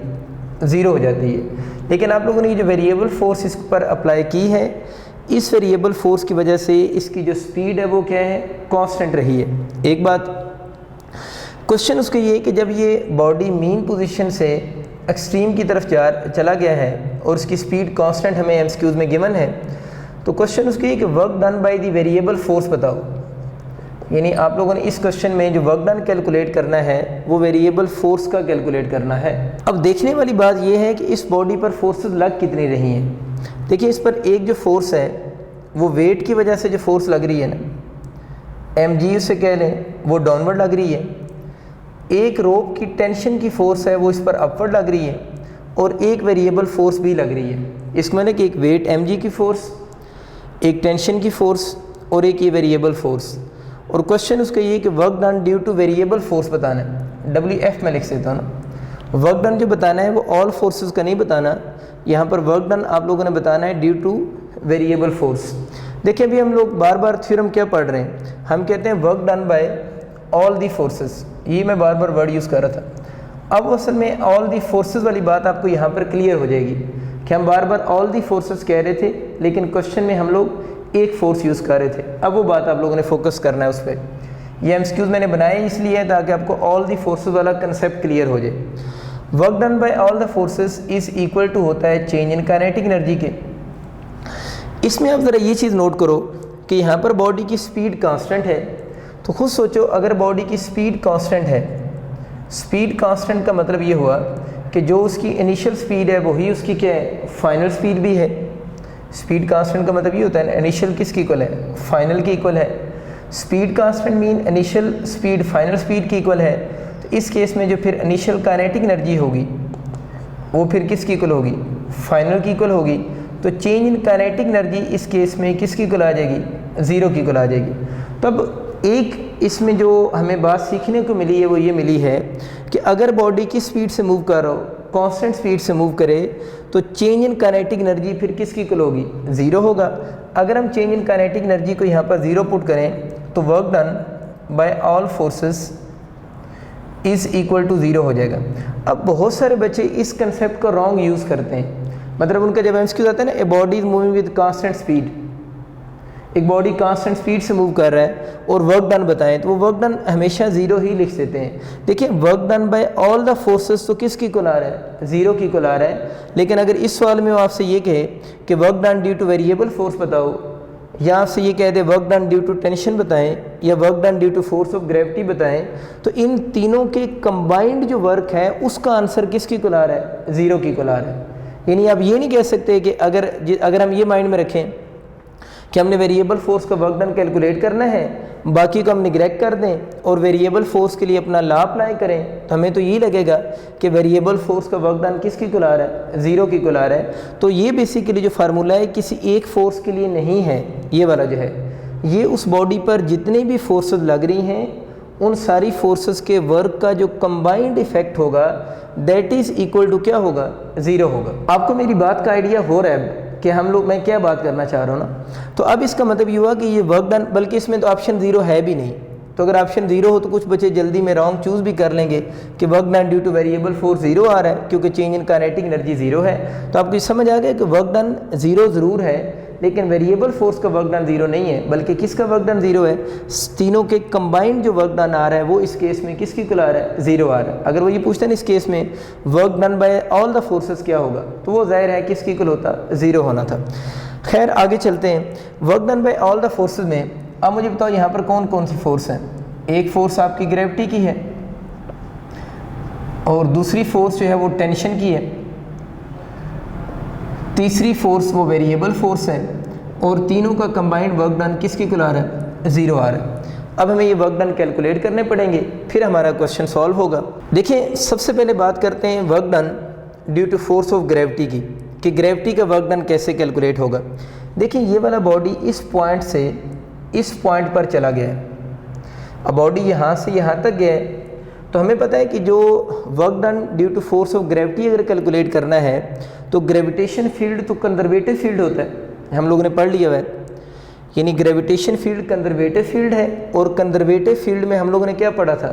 0 हो जाती है। लेकिन आप लोगों ने ये जो वेरिएबल फोर्स इस पर अप्लाई की है, इस वेरिएबल फोर्स की वजह से इसकी जो स्पीड है वो क्या है, कांस्टेंट रही है। एक बात क्वेश्चन उसका ये है कि जब ये बॉडी मीन पोजीशन से एक्सट्रीम की तरफ चला गया है और उसकी स्पीड कांस्टेंट हमें एमसीक्यूज में गिवन है, तो क्वेश्चन उसका ये कि work done by the variable force बताओ। यानी आप लोगों ने इस क्वेश्चन में जो वर्क डन कैलकुलेट करना है वो वेरिएबल फोर्स का कैलकुलेट करना है। अब देखने वाली बात ये है कि इस बॉडी पर फोर्सेस लग कितनी रही हैं। देखिए इस पर एक जो फोर्स है वो वेट की वजह से जो फोर्स लग रही है ना, mg उसे कह लें, वो डाउनवर्ड लग रही है। एक रोप की टेंशन की फोर्स है वो इस पर अपवर्ड लग रही है और एक वेरिएबल फोर्स भी लग रही है। इसमें ना कि एक वेट mg की फोर्स, एक टेंशन की फोर्स और एक ये वेरिएबल फोर्स। और क्वेश्चन उसका ये कि work done due to variable force बताना है, WF में लिख देता हूँ ना। वर्क डन जो बताना है वो ऑल फोर्सेस का नहीं बताना, यहाँ पर वर्क डन आप लोगों ने बताना है ड्यू टू वेरिएबल फोर्स। देखिए अभी हम लोग बार बार थ्योरम क्या पढ़ रहे हैं, हम कहते हैं work done by all the forces, ये मैं बार बार वर्ड यूज़ कर रहा था। अब असल में ऑल दी फोर्सेस वाली बात आपको यहाँ पर क्लियर हो जाएगी कि हम बार बार ऑल दी फोर्सेस कह रहे थे लेकिन क्वेश्चन में हम लोग एक फोर्स यूज़ कर रहे थे। अब वो बात आप लोगों ने फोकस करना है उस पर। ये एमसीक्यूज मैंने बनाए इसलिए है ताकि आपको ऑल दी फोर्सेस वाला कंसेप्ट क्लियर हो जाए। Work done by all the forces is equal to होता है चेंज इन काइनेटिक एनर्जी के। इसमें आप ज़रा ये चीज़ नोट करो कि यहाँ पर बॉडी की स्पीड कांस्टेंट है, तो खुद सोचो अगर बॉडी की स्पीड कांस्टेंट है, स्पीड कांस्टेंट का मतलब ये हुआ कि जो उसकी इनिशियल स्पीड है वही उसकी क्या है, फाइनल स्पीड भी है। स्पीड कांस्टेंट का मतलब ये होता है इनिशियल किसकी इक्वल है, फाइनल की इक्वल है। Speed constant mean initial speed final speed की इक्वल है। तो इस केस में जो फिर इनिशियल काइनेटिक एनर्जी होगी वो फिर किसकी इक्वल होगी, फाइनल की इक्वल होगी। तो चेंज इन काइनेटिक एनर्जी इस केस में किसकी इक्वल आ जाएगी, 0 की इक्वल आ जाएगी। तब एक इसमें जो हमें बात सीखने को मिली है वो ये मिली है कि अगर बॉडी की स्पीड से मूव कर रहा हो, कांस्टेंट स्पीड से मूव करे, तो चेंज इन काइनेटिक एनर्जी फिर किसकी इक्वल होगी, 0 होगा। अगर हम चेंज इन काइनेटिक एनर्जी को यहाँ पर 0 पुट करें तो work done by all forces is equal to 0 हो जाएगा। अब बहुत सारे बच्चे इस कंसेप्ट को रॉन्ग यूज़ करते हैं, मतलब उनका जब एमसीक्यू आता है ना, a body is moving with constant speed, एक बॉडी कांस्टेंट स्पीड से मूव कर रहा है और वर्क डन बताएं, तो वो वर्क डन हमेशा 0 ही लिख देते हैं। देखिए work done by all the forces तो किसकी इक्वल आ रहा है, 0 की इक्वल आ रहा है। लेकिन अगर इस सवाल में वो आपसे ये कहे कि work done due to variable force बताओ, या आपसे ये कह दे work done due to tension बताएं या work done due to force of gravity बताएं, तो इन तीनों के कंबाइंड जो वर्क है उसका आंसर किसकी इक्वल आ रहा है, 0 की इक्वल आ रहा है। यानी आप ये नहीं कह सकते कि अगर हम ये माइंड में रखें कि हमने वेरिएबल फोर्स का वर्क डन कैलकुलेट करना है, बाकी को हम निगलेक्ट कर दें और वेरिएबल फोर्स के लिए अपना लॉ अप्लाई करें, तो हमें तो ये लगेगा कि वेरिएबल फोर्स का वर्क डन किसकी इक्वल आ रहा है, 0 की इक्वल आ रहा है। तो ये बेसिकली जो फार्मूला है किसी एक फोर्स के लिए नहीं है, ये वाला जो है ये उस बॉडी पर जितने भी फोर्सेस लग रही हैं उन सारी फोर्सेस के वर्क का जो कंबाइंड इफेक्ट होगा दैट इज़ इक्वल टू क्या होगा, ज़ीरो होगा। आपको मेरी बात का आइडिया हो रहा है कि मैं क्या बात करना चाह रहा हूँ ना। तो अब इसका मतलब ये हुआ कि ये वर्क डन, बल्कि इसमें तो ऑप्शन ज़ीरो है भी नहीं। तो अगर ऑप्शन ज़ीरो हो तो कुछ बच्चे जल्दी में रॉन्ग चूज़ भी कर लेंगे कि work done due to variable force zero आ रहा है क्योंकि change in kinetic energy zero है। तो आपको समझ आ गया कि वर्क डन ज़ीरो ज़रूर है लेकिन वेरिएबल फोर्स का वर्क डन ज़ीरो नहीं है, बल्कि किसका वर्क डन ज़ीरो है, तीनों के कंबाइंड जो वर्क डन आ रहा है वो इस केस में किसकी इक्वल आ रहा है, ज़ीरो आ रहा है। अगर वो ये पूछता है ना इस केस में work done by all the forces क्या होगा, तो वो ज़ाहिर है किसकी इक्वल होता, ज़ीरो होना था। खैर आगे चलते हैं। Work done by all the forces में अब मुझे बताओ यहाँ पर कौन कौन सी फोर्स हैं। एक फोर्स आपकी ग्रेविटी की है और दूसरी फोर्स जो है वो टेंशन की है, तीसरी फोर्स वो वेरिएबल फोर्स है और तीनों का कंबाइंड वर्क डन किसकी इक्वल आ रहा है, ज़ीरो आ रहा है। अब हमें ये वर्क डन कैलकुलेट करने पड़ेंगे, फिर हमारा क्वेश्चन सॉल्व होगा। देखिए सबसे पहले बात करते हैं work done due to force of gravity की, कि ग्रेविटी का वर्क डन कैसे कैलकुलेट होगा। देखिए ये वाला बॉडी इस पॉइंट से इस पॉइंट पर चला गया है, अब बॉडी यहाँ से यहाँ तक गया है, तो हमें पता है कि जो work done due to force of gravity अगर कैलकुलेट करना है तो ग्रेविटेशन फील्ड तो कंजर्वेटिव फील्ड होता है, हम लोगों ने पढ़ लिया हुआ है। यानी ग्रेविटेशन फील्ड कंजर्वेटिव फील्ड है और कंजर्वेटिव फील्ड में हम लोगों ने क्या पढ़ा था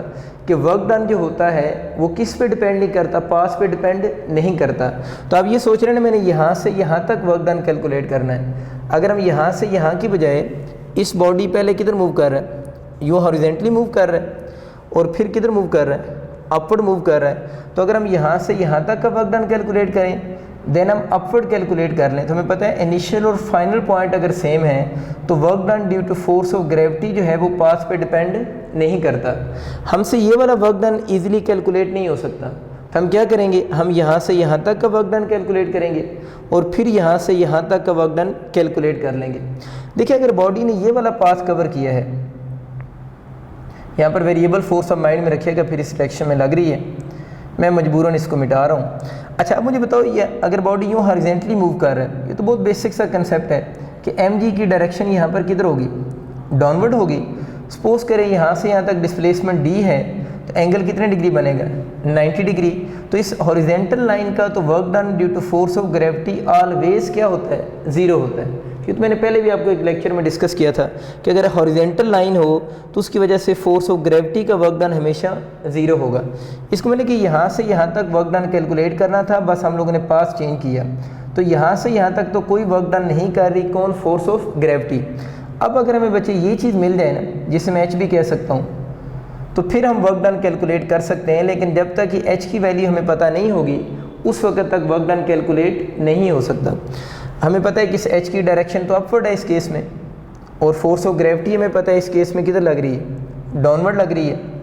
कि वर्क डन जो होता है वो किस पे डिपेंड नहीं करता, पास पे डिपेंड नहीं करता। तो आप ये सोच रहे हैं ना मैंने यहाँ से यहाँ तक वर्क डन कैलकुलेट करना है। अगर हम यहाँ से यहाँ की बजाय इस बॉडी पहले किधर मूव कर रहा है, यूँ हॉरिजेंटली मूव कर रहा है और फिर किधर मूव कर रहा है, अपवर्ड मूव कर रहा है। तो अगर हम यहाँ से यहाँ तक का वर्क डन कैलकुलेट करें देन हम अपवर्ड कैलकुलेट कर लें, तो हमें पता है इनिशियल और फाइनल पॉइंट अगर सेम है तो work done due to force of gravity जो है वो पास पे डिपेंड नहीं करता। हमसे ये वाला वर्क डन ईजिली कैलकुलेट नहीं हो सकता, तो हम क्या करेंगे, हम यहाँ से यहाँ तक का वर्क डन कैलकुलेट करेंगे और फिर यहाँ से यहाँ तक का वर्क डन कैलकुलेट कर लेंगे। देखिए अगर बॉडी ने ये वाला पाथ कवर किया है, यहाँ पर वेरिएबल फोर्स ऑफ माइंड में रखिएगा, फिर इस डायरेक्शन में लग रही है, मैं मजबूरन इसको मिटा रहा हूँ। अच्छा अब मुझे बताओ ये अगर बॉडी यूँ हॉरिजेंटली मूव कर रहा है, ये तो बहुत बेसिक सा कंसेप्ट है कि mg की डायरेक्शन यहाँ पर किधर होगी, डाउनवर्ड होगी। सपोज करें यहाँ से यहाँ तक डिस्प्लेसमेंट d है तो एंगल कितने डिग्री बनेगा, 90 डिग्री। तो इस हॉरिजेंटल लाइन का तो work done due to force of gravity always क्या होता है, ज़ीरो होता है। क्योंकि मैंने पहले भी आपको एक लेक्चर में डिस्कस किया था कि अगर हॉरिजेंटल लाइन हो तो उसकी वजह से फोर्स ऑफ ग्रेविटी का वर्क डन हमेशा ज़ीरो होगा। इसको मैंने कि यहाँ से यहाँ तक वर्क डन कैलकुलेट करना था, बस हम लोगों ने पास चेंज किया। तो यहाँ से यहाँ तक तो कोई वर्क डन नहीं कर रही, कौन, फोर्स ऑफ ग्रेविटी। अब अगर हमें बच्चे ये चीज़ मिल जाए ना जिसे मैं एच भी कह सकता हूँ, तो फिर हम वर्क डन कैलकुलेट कर सकते हैं। लेकिन जब तक कि एच की वैल्यू हमें पता नहीं होगी उस वक्त तक वर्क डन कैलकुलेट नहीं हो सकता। हमें पता है कि इस एच की डायरेक्शन तो अपवर्ड है इस केस में, और फोर्स ऑफ ग्रेविटी हमें पता है इस केस में किधर लग रही है, डाउनवर्ड लग रही है।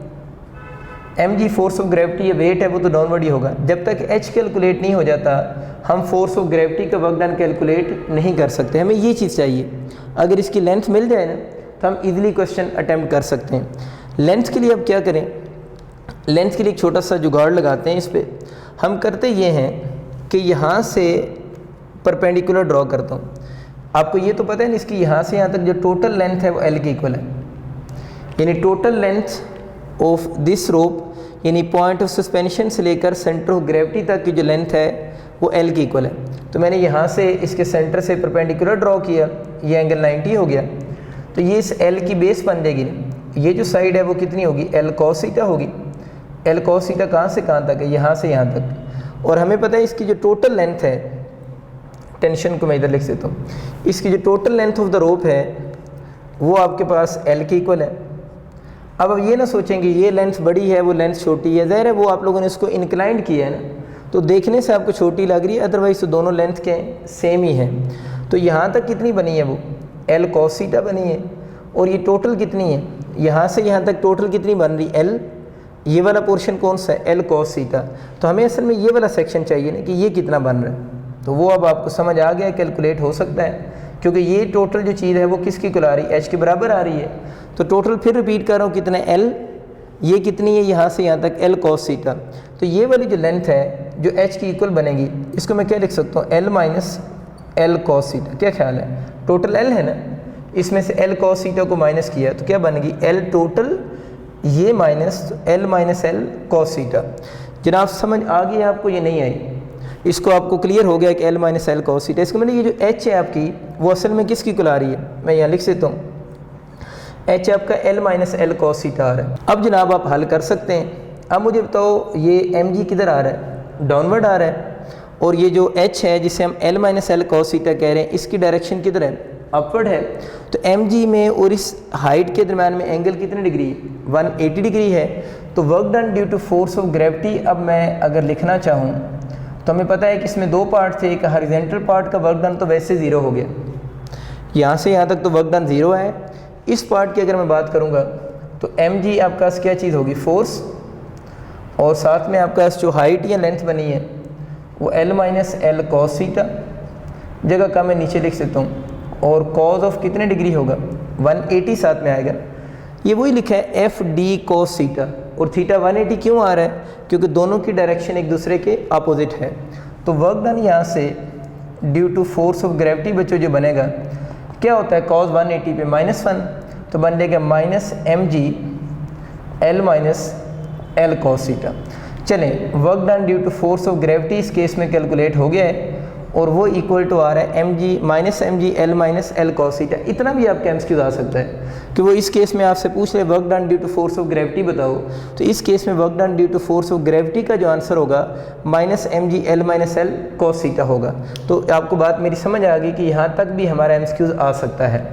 mg फोर्स ऑफ ग्रेविटी ये वेट है वो तो डाउनवर्ड ही होगा। जब तक h कैलकुलेट नहीं हो जाता हम फोर्स ऑफ ग्रेविटी का वर्क डन कैलकुलेट नहीं कर सकते। हमें ये चीज़ चाहिए, अगर इसकी लेंथ मिल जाए ना तो हम इजीली क्वेश्चन अटैम्प्ट कर सकते हैं। लेंथ के लिए अब क्या करें, लेंथ के लिए एक छोटा सा जुगाड़ लगाते हैं। इस पर हम करते ये हैं कि यहाँ से परपेंडिकुलर ड्रॉ करता हूँ। आपको ये तो पता है ना इसकी यहाँ से यहाँ तक जो टोटल लेंथ है वो L के इक्वल है, यानी टोटल लेंथ ऑफ दिस रोप यानी पॉइंट ऑफ सस्पेंशन से लेकर सेंटर ऑफ ग्रेविटी तक की जो लेंथ है वो L के इक्वल है। तो मैंने यहाँ से इसके सेंटर से परपेंडिकुलर ड्रॉ किया, ये एंगल 90 हो गया। तो ये इस L की बेस बन जाएगी ना, ये जो साइड है वो कितनी होगी, L cos थीटा होगी। L cos थीटा कहाँ से कहाँ तक है, यहाँ से यहाँ तक। और हमें पता है इसकी जो टोटल लेंथ है, टेंशन को मैं इधर लिख देता हूँ, इसकी जो total length of the rope है वो आपके पास L के इक्वल है। अब ये ना सोचेंगे ये लेंथ बड़ी है वो लेंथ छोटी है, ज़ाहिर है वो आप लोगों ने इसको इंक्लाइंड किया है ना, तो देखने से आपको छोटी लग रही है, अदरवाइज तो दोनों लेंथ के सेम ही हैं। तो यहाँ तक कितनी बनी है वो L cos थीटा बनी है, और ये टोटल कितनी है, यहाँ से यहाँ तक टोटल कितनी बन रही, L, ये वाला पोर्शन कौन सा है, L cos थीटा। तो हमें असल में ये वाला सेक्शन चाहिए ना कि ये कितना बन रहा है, तो वो अब आपको समझ आ गया, कैलकुलेट हो सकता है क्योंकि ये टोटल जो चीज़ है वो किसकी इक्वल आ रही है, H के बराबर आ रही है। तो टोटल फिर रिपीट कर रहा हूँ कितना L, ये कितनी है यहाँ से यहाँ तक L cos थीटा। तो ये वाली जो लेंथ है जो H की इक्वल बनेगी, इसको मैं क्या लिख सकता हूँ, L minus L cos theta. क्या ख्याल है, टोटल L है ना, इसमें से एल कॉस थीटा को माइनस किया तो क्या बनेगी एल टोटल ये minus L minus L cos theta. जनाब समझ आ गई आपको, ये नहीं आई, इसको आपको क्लियर हो गया कि L minus L cos theta. इसका मतलब ये जो एच है आपकी वो असल में किसकी को ला रही है, मैं यहाँ लिख देता हूँ, एच आपका L minus L cos theta आ रहा है। अब जनाब आप हल कर सकते हैं। अब मुझे बताओ ये एम जी किधर आ रहा है, डाउनवर्ड आ रहा है, और ये जो एच है जिसे हम L minus L cos theta कह रहे हैं इसकी डायरेक्शन किधर है, अपवर्ड है। तो एम जी में और इस हाइट के दरम्यान में एंगल कितने डिग्री, 180 डिग्री है। तो work done due to force of gravity अब मैं अगर लिखना चाहूँ तो हमें पता है कि इसमें दो पार्ट थे, एक हॉरिजॉन्टल पार्ट का वर्क डन तो वैसे ज़ीरो हो गया, यहाँ से यहाँ तक तो वर्क डन ज़ीरो है। इस पार्ट की अगर मैं बात करूँगा तो एम जी आपका क्या चीज़ होगी, फोर्स, और साथ में आपका जो हाइट या लेंथ बनी है वो L minus L cos theta, जगह का मैं नीचे लिख सकता हूँ, और कॉज ऑफ कितने डिग्री होगा 180 साथ में आएगा। ये वही लिखा है एफ डी कॉस थीटा, और थीटा 180 क्यों आ रहा है, क्योंकि दोनों की डायरेक्शन एक दूसरे के अपोजिट है। तो वर्क डन यहाँ से due to force of gravity बच्चों जो बनेगा क्या होता है, कॉस 180 पे -1 तो बन जाएगा minus M G L minus L cos theta. चलें, work done due to force of gravity इस केस में कैलकुलेट हो गया है, और वो इक्वल टू आ रहा है m g minus M G L minus L cos theta. इतना भी आपके एमसीक्यूज आ सकता है कि वो इस केस में आपसे पूछ ले work done due to force of gravity बताओ, तो इस केस में work done due to force of gravity का जो आंसर होगा minus M G L minus L cos theta होगा। तो आपको बात मेरी समझ आ गई कि यहाँ तक भी हमारा एमसीक्यूज आ सकता है।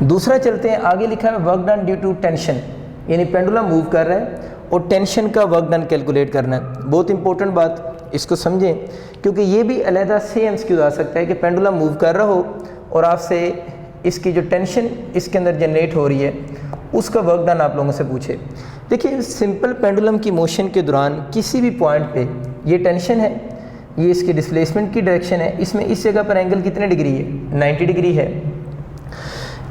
दूसरा चलते हैं, आगे लिखा है work done due to tension, यानी पेंडुलम मूव कर रहा है और टेंशन का वर्क डन कैलकुलेट करना है। बहुत इंपॉर्टेंट बात, इसको समझें, क्योंकि ये भी अलहदा से एमसीक्यूज आ सकता है कि पेंडुलम मूव कर रहा हो और आपसे इसकी जो टेंशन इसके अंदर जनरेट हो रही है उसका वर्क डन आप लोगों से पूछे। देखिए, सिंपल पेंडुलम की मोशन के दौरान किसी भी पॉइंट पे ये टेंशन है, ये इसकी डिस्प्लेसमेंट की डायरेक्शन है, इसमें इस जगह पर एंगल कितने डिग्री है, 90 डिग्री है।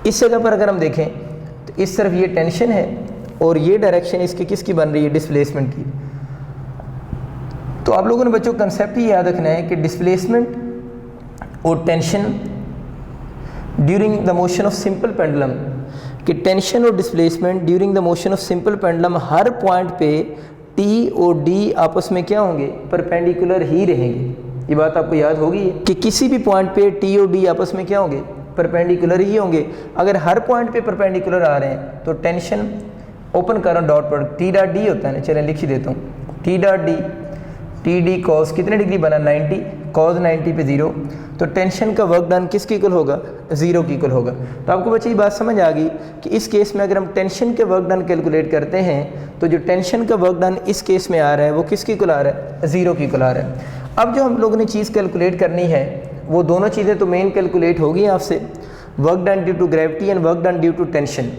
इस जगह पर अगर हम देखें तो इस तरफ ये टेंशन है और ये डायरेक्शन इसकी किसकी बन रही है, डिस्प्लेसमेंट की। तो आप लोगों ने बच्चों कंसेप्ट ही याद रखना है कि डिस्प्लेसमेंट और tension during the motion of simple pendulum, कि टेंशन और displacement during the motion of simple pendulum her point पे टी और डी आपस में क्या होंगे, परपेंडिकुलर ही रहेंगे। ये बात आपको याद होगी कि किसी भी पॉइंट पे टी और डी आपस में क्या होंगे, परपेंडिकुलर ही होंगे। अगर हर पॉइंट पे परपेंडिकुलर आ रहे हैं तो टेंशन, ओपन करो डॉट पर, टी डॉट डी होता है ना, चलें लिख ही देता हूँ, T dot D, T D cos कितने डिग्री बना 90, कॉस 90 पे 0, तो टेंशन का वर्क डन किसके इक्वल होगा, 0 की इक्वल होगा। तो आपको बच्चे ये बात समझ आ गई कि इस केस में अगर हम टेंशन के वर्क डन कैलकुलेट करते हैं तो जो टेंशन का वर्क डन इस केस में आ रहा है वो किसकी इक्वल आ रहा है, 0 की इक्वल आ रहा है। अब जो हम लोगों ने चीज़ कैलकुलेट करनी है वो दोनों चीज़ें तो मेन कैलकुलेट होगी आपसे, work done due to gravity and work done due to tension.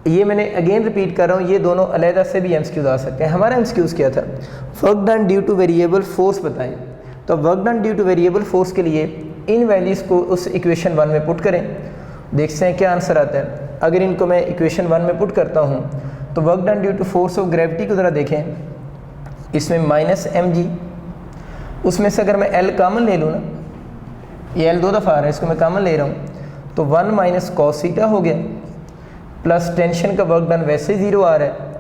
ये मैंने अगेन रिपीट कर रहा हूँ, ये दोनों अलहदा से भी एमसीक्यूज आ सकते हैं। हमारा एमसीक्यूज क्या था, work done due to variable force बताएं। तो work done due to variable force के लिए इन वैल्यूज़ को उस इक्वेशन 1 में पुट करें, देखते हैं क्या आंसर आता है। अगर इनको मैं इक्वेशन 1 में पुट करता हूँ तो work done due to force of gravity को ज़रा देखें, इसमें माइनस एम जी, उसमें से अगर मैं एल कॉमन ले लूँ ना, ये एल 2 दफ़ा आ रहा है, इसको मैं कॉमन ले रहा हूँ, तो 1 माइनस कॉस थीटा हो गया, प्लस टेंशन का वर्क डन वैसे ही 0 आ रहा है,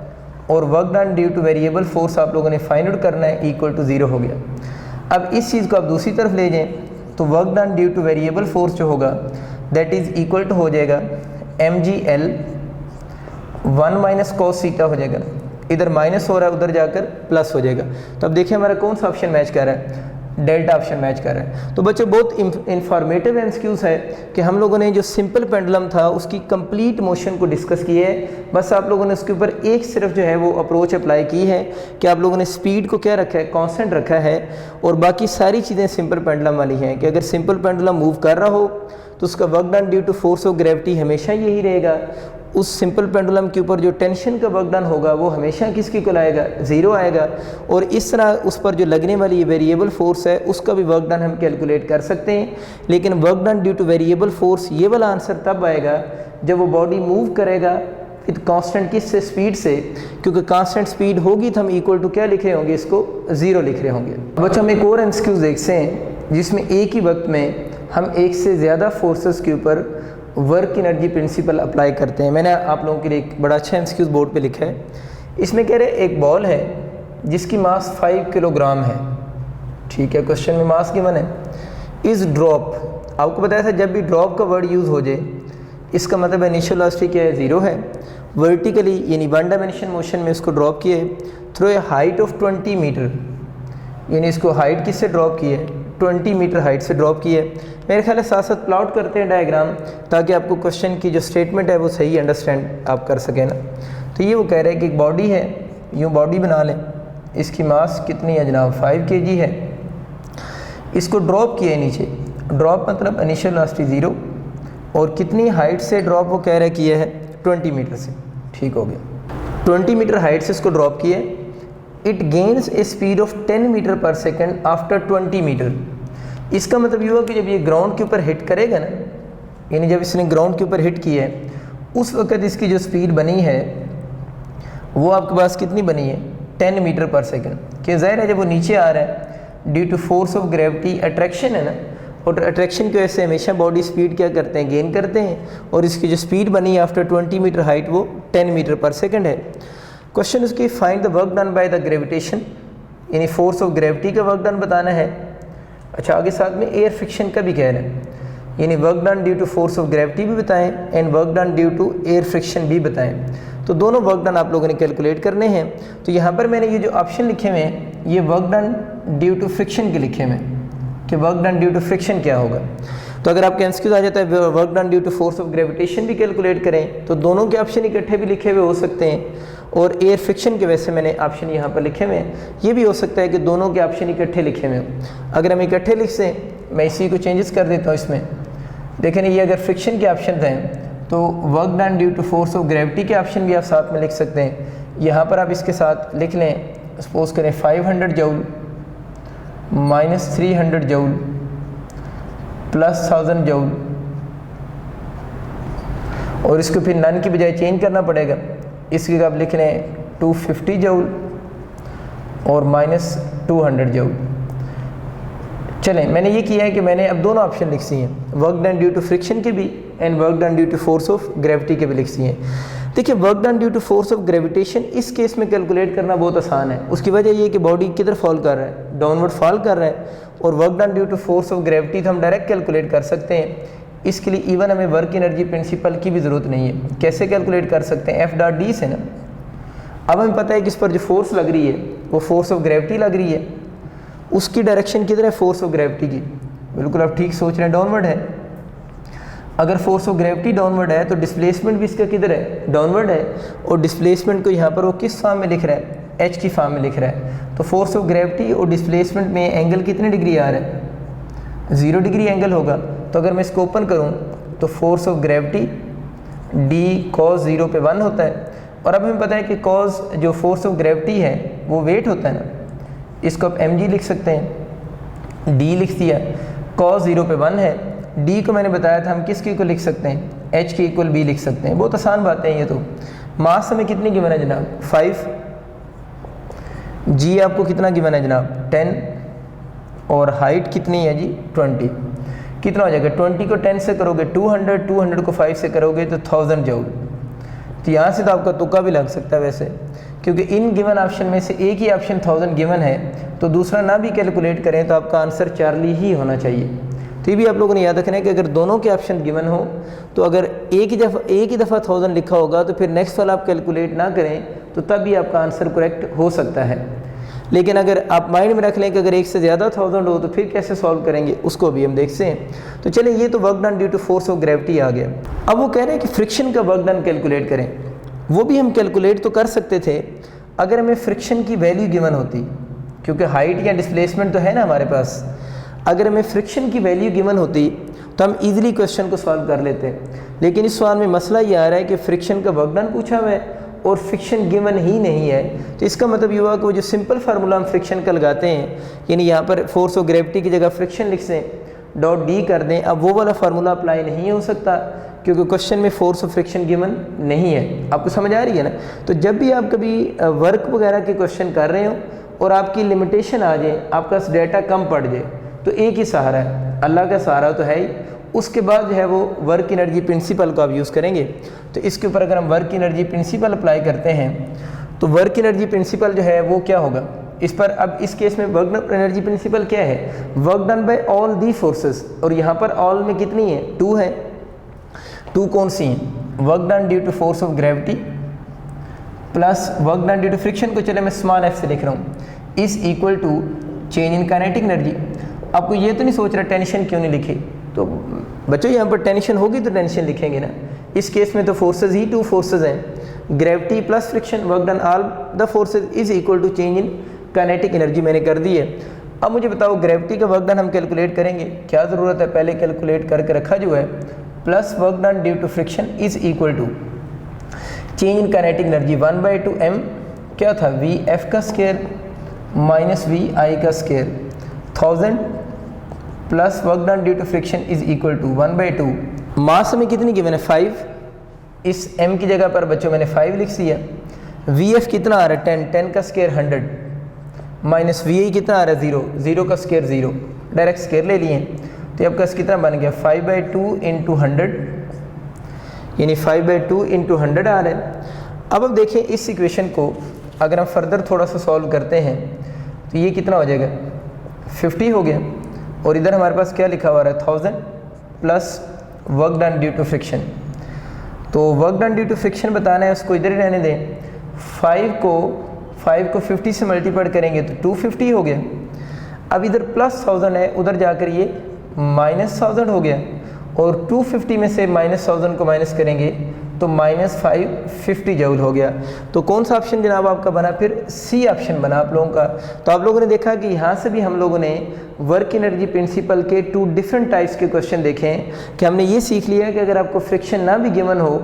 और work done due to variable force आप लोगों ने फाइंड आउट करना है, इक्वल टू 0 हो गया। अब इस चीज़ को आप दूसरी तरफ ले जाएं तो work done due to variable force जो होगा दैट इज़ इक्वल टू हो जाएगा एम जी एल 1 माइनस कॉस थीटा हो जाएगा, इधर माइनस हो रहा है उधर जाकर प्लस हो जाएगा। तो अब देखिए हमारा कौन सा ऑप्शन मैच कर रहा है, डेल्टा ऑप्शन मैच कर रहा है। तो बच्चों बहुत इंफॉर्मेटिव एमसीक्यूज है कि हम लोगों ने जो सिंपल पेंडुलम था उसकी कंप्लीट मोशन को डिस्कस किया है। बस आप लोगों ने उसके ऊपर एक सिर्फ जो है वो अप्रोच अप्लाई की है कि आप लोगों ने स्पीड को क्या रखा है, कांस्टेंट रखा है, और बाकी सारी चीज़ें सिंपल पेंडुलम वाली हैं कि अगर सिंपल पेंडुलम मूव कर रहा हो तो उसका work done due to force of gravity हमेशा यही रहेगा। उस सिंपल पेंडुलम के ऊपर जो टेंशन का वर्क डन होगा वो हमेशा किसकी इक्वल आएगा, 0 आएगा। और इस तरह उस पर जो लगने वाली वेरिएबल फोर्स है उसका भी वर्क डन हम कैलकुलेट कर सकते हैं, लेकिन work done due to variable force ये वाला आंसर तब आएगा जब वो बॉडी मूव करेगा विद कांस्टेंट किससे, स्पीड से, क्योंकि कांस्टेंट स्पीड होगी तो हम इक्वल टू क्या लिख रहे होंगे, इसको 0 लिख रहे होंगे। बच्चों हम एक और एमसीक्यू देखते हैं जिसमें एक ही वक्त में हम एक से ज़्यादा फोर्सेस के ऊपर वर्क एनर्जी प्रिंसिपल अप्लाई करते हैं। मैंने आप लोगों के लिए एक बड़ा अच्छा एमसीक्यू बोर्ड पे लिखा है। इसमें कह रहे एक बॉल है जिसकी मास 5 किलोग्राम है, ठीक है, क्वेश्चन में मास गिवन है। इस ड्रॉप, आपको बताया था जब भी ड्रॉप का वर्ड यूज़ हो जाए इसका मतलब इनिशियल वेलोसिटी क्या है, 0 है। वर्टिकली यानी वन डायमेंशन मोशन में इसको ड्रॉप किए through a height of 20 metre, यानी इसको हाइट किससे ड्रॉप की है, 20 मीटर हाइट से ड्रॉप की है। मेरे ख्याल है साथ साथ प्लॉट करते हैं डायग्राम, ताकि आपको क्वेश्चन की जो स्टेटमेंट है वो सही अंडरस्टैंड आप कर सकें ना। तो ये वो कह रहे हैं कि एक बॉडी है, यूँ बॉडी बना लें, इसकी मास कितनी है जनाब, 5 kg है। इसको ड्रॉप किया है नीचे, ड्रॉप मतलब इनिशियल वेलोसिटी 0, और कितनी हाइट से ड्रॉप वो कह रहे किया है, 20 मीटर से, ठीक हो गया। 20 मीटर हाइट से इसको ड्रॉप किए। It gains a speed of 10 metre per second after 20 metre. इसका मतलब ये हुआ कि जब ये ग्राउंड के ऊपर हिट करेगा ना, यानी जब इसने ग्राउंड के ऊपर हिट की है उस वक्त इसकी जो स्पीड बनी है वो आपके पास कितनी बनी है, 10 मीटर पर सेकेंड। कि ज़ाहिर है जब वो नीचे आ रहा है due to force of gravity, attraction है ना, और अट्रैक्शन की वजह से हमेशा बॉडी स्पीड क्या करते हैं, गेन करते हैं, और इसकी जो स्पीड बनी है आफ्टर 20 मीटर हाइट वो 10 मीटर पर सेकेंड है। क्वेश्चन उसकी find the work done by the gravitation, यानी फोर्स ऑफ ग्रेविटी का वर्क डन बताना है। अच्छा, आगे साथ में एयर फ्रिक्शन का भी कह रहे हैं, यानी work done due to force of gravity भी बताएं and work done due to air friction भी बताएं। तो दोनों वर्क डन आप लोगों ने कैलकुलेट करने हैं। तो यहाँ पर मैंने ये जो ऑप्शन लिखे हुए हैं ये work done due to friction के लिखे हुए हैं कि work done due to friction क्या होगा। तो अगर आपके आंसर आ जाता है work done due to force of gravitation भी कैलकुलेट करें तो दोनों के ऑप्शन इकट्ठे भी लिखे हुए हो सकते हैं, और एयर फ्रिक्शन के वजह से मैंने ऑप्शन यहाँ पर लिखे हुए हैं। ये भी हो सकता है कि दोनों के ऑप्शन इकट्ठे लिखे हुए हों। अगर हम इकट्ठे लिख से, मैं इसी को चेंजेस कर देता हूँ इसमें। देखें ये अगर फ्रिक्शन के ऑप्शन हैं तो work done due to force of gravity के ऑप्शन भी आप साथ में लिख सकते हैं। यहाँ पर आप इसके साथ लिख लें, सपोज करें 500 joule minus 300 joule plus 1000 joule, और इसको फिर नन की बजाय चेंज करना पड़ेगा। इसके आप लिख लें 250 जूल और माइनस 200 जूल। चलें, मैंने ये किया है कि मैंने अब दोनों ऑप्शन लिख सी हैं, work done due to friction के भी and work done due to force of gravity के भी लिख सी हैं। देखिए work done due to force of gravitation इस केस में कैलकुलेट करना बहुत आसान है। उसकी वजह ये कि बॉडी किधर फॉल कर रहा है, डाउनवर्ड फॉल कर रहा है, और work done due to force of gravity तो हम डायरेक्ट कैलकुलेट कर सकते हैं। इसके लिए इवन हमें वर्क एनर्जी प्रिंसिपल की भी ज़रूरत नहीं है। कैसे कैलकुलेट कर सकते हैं, एफ डॉट डी से ना। अब हमें पता है कि इस पर जो फोर्स लग रही है वो फोर्स ऑफ ग्रेविटी लग रही है, उसकी डायरेक्शन किधर है, फोर्स ऑफ ग्रेविटी की, बिल्कुल आप ठीक सोच रहे हैं, डाउनवर्ड है। अगर फोर्स ऑफ ग्रेविटी डाउनवर्ड है तो डिस्प्लेसमेंट भी इसका किधर है, डाउनवर्ड है, और डिस्प्लेसमेंट को यहाँ पर वो किस फॉर्म में लिख रहा है, एच की फॉर्म में लिख रहा है। तो फोर्स ऑफ ग्रेविटी और डिस्प्लेसमेंट में एंगल कितने डिग्री आ रहा है, 0 डिग्री एंगल होगा। तो अगर मैं इसको ओपन करूँ तो force of gravity D cos 0 पे 1 होता है, और अब हमें पता है कि कॉस जो फोर्स ऑफ ग्रेविटी है वो वेट होता है ना, इसको आप mg लिख सकते हैं, d लिख दिया, cos 0 पे 1 है, d को मैंने बताया था हम किसके इक्वल लिख सकते हैं, h के इक्वल b लिख सकते हैं। बहुत आसान बातें हैं ये तो। मास हमें कितनी गिवन है जनाब, 5, g आपको कितना गिवन है जनाब, 10, और हाइट कितनी है जी, 20। कितना हो जाएगा, 20 को 10 से करोगे 200, 200 को 5 से करोगे तो 1000 जूल। तो यहाँ से तो आपका तुक्का भी लग सकता है वैसे, क्योंकि इन गिवन ऑप्शन में से एक ही ऑप्शन 1000 गिवन है, तो दूसरा ना भी कैलकुलेट करें तो आपका आंसर 4 ही होना चाहिए। तो ये भी आप लोगों ने याद रखना है कि अगर दोनों के ऑप्शन गिवन हो तो अगर एक ही दफ़ा 1000 लिखा होगा तो फिर नेक्स्ट वाला आप कैलकुलेट ना करें तो तब भी आपका आंसर करेक्ट हो सकता है। लेकिन अगर आप माइंड में रख लें कि अगर एक से ज़्यादा 1000 हो तो फिर कैसे सॉल्व करेंगे, उसको भी हम देखते हैं। तो चलिए, ये तो work done due to force of gravity आ गया। अब वो कह रहे हैं कि फ्रिक्शन का वर्क डन कैलकुलेट करें। वो भी हम कैलकुलेट तो कर सकते थे अगर हमें फ्रिक्शन की वैल्यू गिवन होती, क्योंकि हाइट या डिस्प्लेसमेंट तो है ना हमारे पास। अगर हमें फ्रिक्शन की वैल्यू गिवन होती तो हम इजीली क्वेश्चन को सॉल्व कर लेते, लेकिन इस सवाल में मसला ये आ रहा है कि फ्रिक्शन का वर्क डन पूछा हुआ है और फ्रिक्शन गिवन ही नहीं है। तो इसका मतलब ये हुआ कि वो जो सिंपल फार्मूला हम फ्रिक्शन का लगाते हैं, यानी यहाँ पर फोर्स ऑफ ग्रेविटी की जगह फ्रिक्शन लिख दें, डॉट डी कर दें, अब वो वाला फार्मूला अप्लाई नहीं हो सकता क्योंकि क्वेश्चन में फोर्स ऑफ फ्रिक्शन गिवन नहीं है। आपको समझ आ रही है ना। तो जब भी आप कभी वर्क वगैरह के क्वेश्चन कर रहे हो और आपकी लिमिटेशन आ जाए, आपका डाटा कम पड़ जाए, तो एक ही सहारा है, अल्लाह का सहारा तो है ही, उसके बाद जो है वो वर्क एनर्जी प्रिंसिपल को आप यूज़ करेंगे। तो इसके ऊपर अगर हम वर्क एनर्जी प्रिंसिपल अप्लाई करते हैं तो वर्क एनर्जी प्रिंसिपल जो है वो क्या होगा इस पर। अब इस केस में वर्क डन एनर्जी प्रिंसिपल क्या है, work done by all the forces, और यहाँ पर ऑल में कितनी है, 2 है। 2 कौन सी हैं, work done due to force of gravity plus work done due to friction को चले मैं स्मॉल f से लिख रहा हूँ, is equal to change in kinetic energy. आपको ये तो नहीं सोच रहा टेंशन क्यों नहीं लिखी, तो बच्चों यहाँ पर टेंशन होगी तो टेंशन लिखेंगे ना। इस केस में तो फोर्सेज ही 2 फोर्सेज हैं, gravity plus friction, work done all the forces is equal to change in kinetic energy मैंने कर दी है। अब मुझे बताओ ग्रेविटी का वर्क डन हम कैलकुलेट करेंगे, क्या ज़रूरत है, पहले कैलकुलेट करके रखा जो है, plus work done due to friction is equal to change in kinetic energy 1/2 m क्या था, वी एफ का स्केयर माइनस वी आई का square 1000 plus work done due to friction is equal to 1/2। Mass में कितनी की मैंने 5, इस m की जगह पर बच्चों मैंने 5 लिख दिया। वी एफ कितना आ रहा है 10, 10 का स्केयर 100 माइनस वी आई कितना आ रहा है 0, 0 का स्केयर 0, डायरेक्ट स्केयर ले लिए। तो आपका कितना बन गया 5/2 इंटू 100, यानी 5/2 इंटू 100 आ रहा है। अब देखें इस इक्वेशन को अगर हम फर्दर थोड़ा सा सॉल्व करते हैं तो ये कितना हो जाएगा 50 हो गया, और इधर हमारे पास क्या लिखा हुआ है 1000 plus work done due to friction. तो work done due to friction बताना है, उसको इधर ही रहने दें। 5 को 50 से मल्टीप्लाई करेंगे तो 250 हो गया। अब इधर प्लस 1000 है, उधर जाकर ये माइनस 1000 हो गया, और 250 में से माइनस 1000 को माइनस करेंगे तो माइनस 550 जूल हो गया। तो कौन सा ऑप्शन जनाब आपका बना, फिर सी ऑप्शन बना आप लोगों का। तो आप लोगों ने देखा कि यहाँ से भी हम लोगों ने वर्क एनर्जी प्रिंसिपल के 2 डिफरेंट टाइप्स के क्वेश्चन देखे हैं कि हमने ये सीख लिया कि अगर आपको फ्रिक्शन ना भी गिवन हो,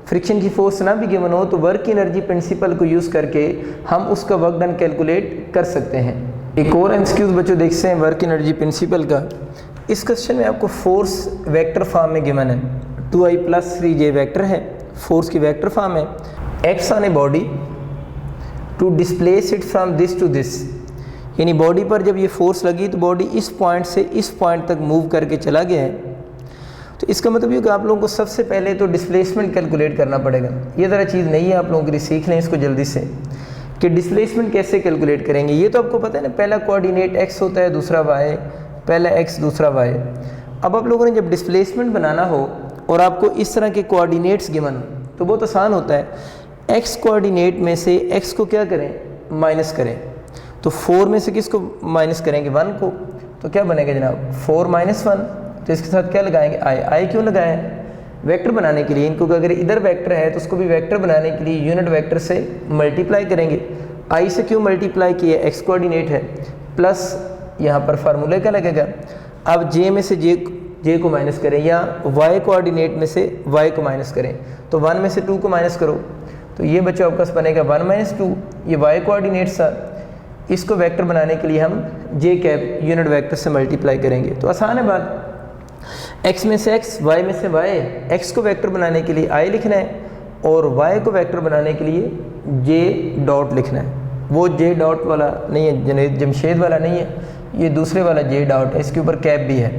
फ्रिक्शन की फोर्स ना भी गिवन हो, तो वर्क एनर्जी प्रिंसिपल को यूज़ करके हम उसका वर्क डन कैलकुलेट कर सकते हैं। एक और एमसीक्यूज बच्चों देखते हैं वर्क एनर्जी प्रिंसिपल का। इस क्वेश्चन में आपको फोर्स वेक्टर फॉर्म में गिवन है, 2i + 3j वेक्टर है, फोर्स की वेक्टर फॉर्म है। Acts on a body to displace it from this to this, यानी बॉडी पर जब ये फोर्स लगी तो बॉडी इस पॉइंट से इस पॉइंट तक मूव करके चला गया है। तो इसका मतलब ये कि आप लोगों को सबसे पहले तो डिस्प्लेसमेंट कैलकुलेट करना पड़ेगा। ये ज़रा चीज़ नहीं है, आप लोगों के लिए सीख लें इसको जल्दी से कि डिस्प्लेसमेंट कैसे कैलकुलेट करेंगे। ये तो आपको पता है ना, पहला कोऑर्डिनेट x होता है, दूसरा y, पहला x दूसरा y। अब आप लोगों ने जब डिस्प्लेसमेंट बनाना हो और आपको इस तरह के कोऑर्डिनेट्स गिवन हो तो बहुत आसान होता है। x कोऑर्डिनेट में से x को क्या करें, माइनस करें। तो 4 में से किसको माइनस करेंगे, 1 को, तो क्या बनेगा जनाब 4 - 1। तो इसके साथ क्या लगाएंगे, i क्यों लगाएं, वेक्टर बनाने के लिए। इनको अगर इधर वेक्टर है तो उसको भी वेक्टर बनाने के लिए यूनिट वेक्टर से मल्टीप्लाई करेंगे। i से क्यों मल्टीप्लाई किए, x कोऑर्डिनेट है, प्लस यहाँ पर फार्मूले का लगेगा। अब j में से j को माइनस करें, या y कोऑर्डिनेट में से y को माइनस करें। तो 1 में से 2 को माइनस करो, तो ये बच्चों आपका बनेगा 1 - 2, ये y कोऑर्डिनेट्स था। इसको वेक्टर बनाने के लिए हम j कैप यूनिट वेक्टर से मल्टीप्लाई करेंगे। तो आसान है बात, x में से x, y में से y। x को वेक्टर बनाने के लिए i लिखना है और y को वेक्टर बनाने के लिए j डॉट लिखना है। वो j डॉट वाला नहीं है, जमशेद वाला नहीं है, ये दूसरे वाला j डॉट है, इसके ऊपर कैप भी है।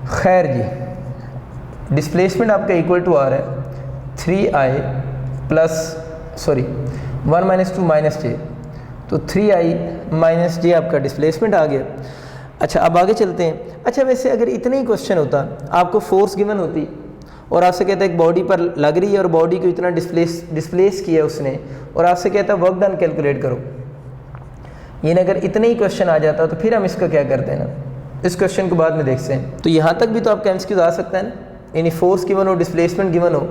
खैर जी, डिस्प्लेसमेंट आपका इक्वल टू आ रहा है 3i प्लस 1 - 2 - j, तो 3i - j आपका डिस्प्लेसमेंट आ गया। अच्छा, अब आगे चलते हैं। अच्छा, वैसे अगर इतना ही क्वेश्चन होता, आपको फोर्स गिवन होती और आपसे कहता है एक बॉडी पर लग रही है और बॉडी को इतना डिस्प्लेस किया उसने, और आपसे कहता है वर्क डन कैलकुलेट करो, ये अगर इतना ही क्वेश्चन आ जाता तो फिर हम इसका क्या करते हैं ना, इस क्वेश्चन को बाद में देखते हैं। तो यहाँ तक भी तो आपका एमसीक्यू आ सकता है ना, यानी फोर्स गिवन हो, डिस्प्लेसमेंट गिवन हो,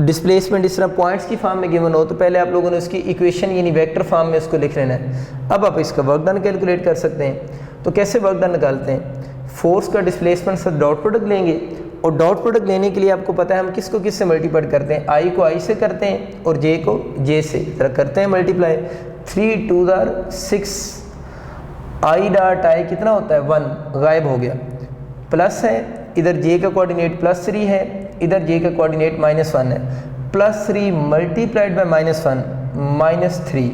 डिस्प्लेसमेंट इस तरह पॉइंट्स की फॉर्म में गिवन हो, तो पहले आप लोगों ने उसकी इक्वेशन यानी वेक्टर फॉर्म में उसको लिख लेना है। अब आप इसका वर्क डन कैलकुलेट कर सकते हैं। तो कैसे वर्क डन निकालते हैं, फोर्स का डिस्प्लेसमेंट से डॉट प्रोडक्ट लेंगे, और डॉट प्रोडक्ट लेने के लिए आपको पता है हम किसको किस से मल्टीप्लाई करते हैं, i को i से करते हैं और j को j से करते हैं मल्टीप्लाई। 3 × 2 = 6, i डॉट i कितना होता है 1, गायब हो गया, प्लस है, इधर j का कोऑर्डिनेट +3 है, इधर j का कोऑर्डिनेट -1 है, +3 मल्टीप्लाइड बाय -1 -3,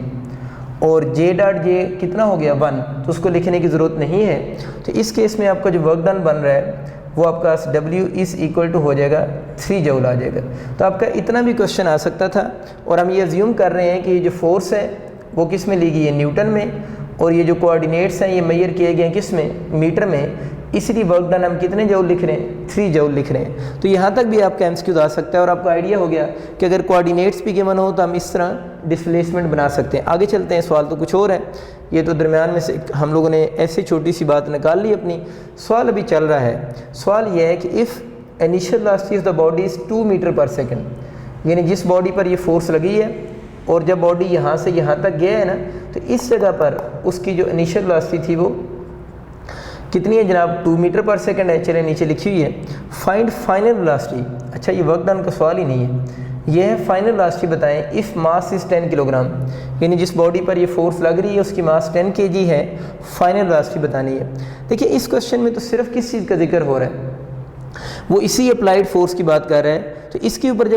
और j डॉट j कितना हो गया 1, तो उसको लिखने की ज़रूरत नहीं है। तो इस केस में आपका जो वर्क डन बन रहा है वो आपका W इज़ इक्वल टू हो जाएगा 3 जूल आ जाएगा। तो आपका इतना भी क्वेश्चन आ सकता था। और हम ये अज्यूम कर रहे हैं कि ये जो फोर्स है वो किस में ली गई है, न्यूटन में, और ये जो कोऑर्डिनेट्स हैं ये मेजर किए गए हैं किस में, मीटर में, इसलिए वर्क डन हम कितने जूल लिख रहे हैं, 3 जूल लिख रहे हैं। तो यहाँ तक भी आपका एमसीक्यू आ सकता है और आपको आइडिया हो गया कि अगर कोऑर्डिनेट्स भी गिवन हो तो हम इस तरह डिस्प्लेसमेंट बना सकते हैं। आगे चलते हैं, सवाल तो कुछ और है, ये तो दरमियान में से हम लोगों ने ऐसी छोटी सी बात निकाल ली अपनी। सवाल अभी चल रहा है। सवाल ये है कि if initial velocity of the body is 2 metre per second, यानी जिस बॉडी पर ये फोर्स लगी है और जब बॉडी यहाँ से यहाँ तक गया है ना, तो इस जगह पर उसकी जो इनिशियल वेलोसिटी थी वो कितनी है जनाब, 2 मीटर पर सेकंड है। चले नीचे लिखी हुई है फाइंड फाइनल वेलोसिटी। अच्छा, ये वर्क डन का सवाल ही नहीं है, ये है फाइनल वेलोसिटी बताएं इफ़ मास इज़ 10 किलोग्राम, यानी जिस बॉडी पर ये फोर्स लग रही है उसकी मास 10 kg है, फाइनल वेलोसिटी बतानी है। देखिए इस क्वेश्चन में तो सिर्फ किस चीज़ का जिक्र हो रहा है, वो इसी अप्लाइड फोर्स की बात कर रहा है। तो इसके ऊपर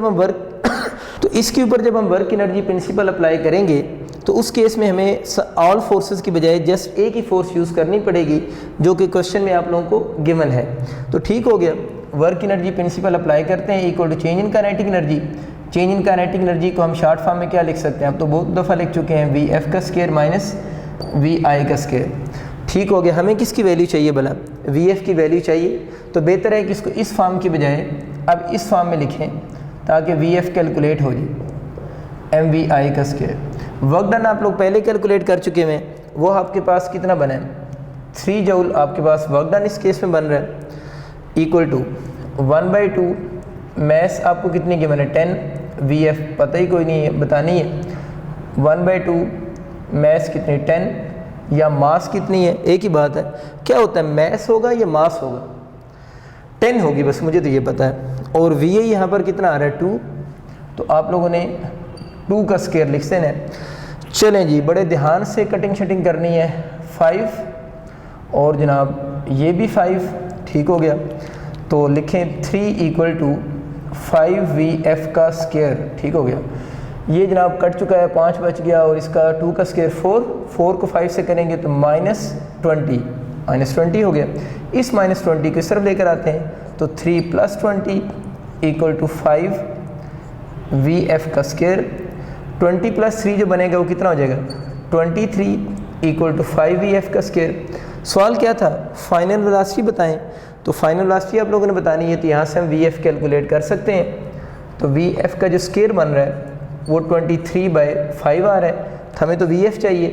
जब हम वर्क एनर्जी प्रिंसिपल अप्लाई करेंगे तो उस केस में हमें ऑल फोर्सेस की बजाय जस्ट एक ही फोर्स यूज़ करनी पड़ेगी, जो कि क्वेश्चन में आप लोगों को गिवन है। तो ठीक हो गया, वर्क एनर्जी प्रिंसिपल अप्लाई करते हैं, equal to change in kinetic energy. Change in kinetic energy को हम शॉर्ट फॉर्म में क्या लिख सकते हैं, अब तो बहुत दफ़ा लिख चुके हैं, VF का स्क्वायर माइनस VI का स्क्वायर। ठीक हो गया, हमें किसकी वैल्यू चाहिए भला, VF की वैल्यू चाहिए। तो बेहतर है कि इसको इस फॉर्म की बजाय अब इस फॉर्म में लिखें ताकि VF कैलकुलेट हो जाए, MVI का स्क्वायर। वर्क डन आप लोग पहले कैलकुलेट कर चुके हैं, वो आपके पास कितना बना है, 3 जूल आपके पास वर्क डन इस केस में बन रहा है, इक्वल टू 1/2 मैस आपको कितनी गिवन है 10, VF पता ही कोई नहीं है, बतानी है 1/2 मैस कितनी 10 या मास कितनी है, एक ही बात है, क्या होता है मैस होगा या मास होगा, 10 होगी बस, मुझे तो ये पता है। और VA यहाँ पर कितना आ रहा है 2, तो आप लोगों ने 2 का स्क्वायर लिख देना है। चलें जी, बड़े ध्यान से कटिंग शटिंग करनी है, 5 और जनाब ये भी 5, ठीक हो गया। तो लिखें 3 इक्वल टू 5VF का स्क्वायर, ठीक हो गया। ये जनाब कट चुका है, 5 बच गया और इसका 2 का स्क्वायर 4 को 5 से करेंगे तो -20 हो गया। इस -20 को इस तरफ लेकर आते हैं तो 3 + 20 इक्वल टू 5VF का स्क्वायर। 20 + 3 जो बनेगा वो कितना हो जाएगा, 23 इक्वल टू 5VF का स्क्वायर। सवाल क्या था, फाइनल वेलोसिटी बताएं। तो फाइनल वेलोसिटी आप लोगों ने बतानी है, तो यहाँ से हम VF कैलकुलेट कर सकते हैं। तो VF का जो स्क्वायर बन रहा है वो 23/5 आ रहा है, तो हमें तो VF चाहिए।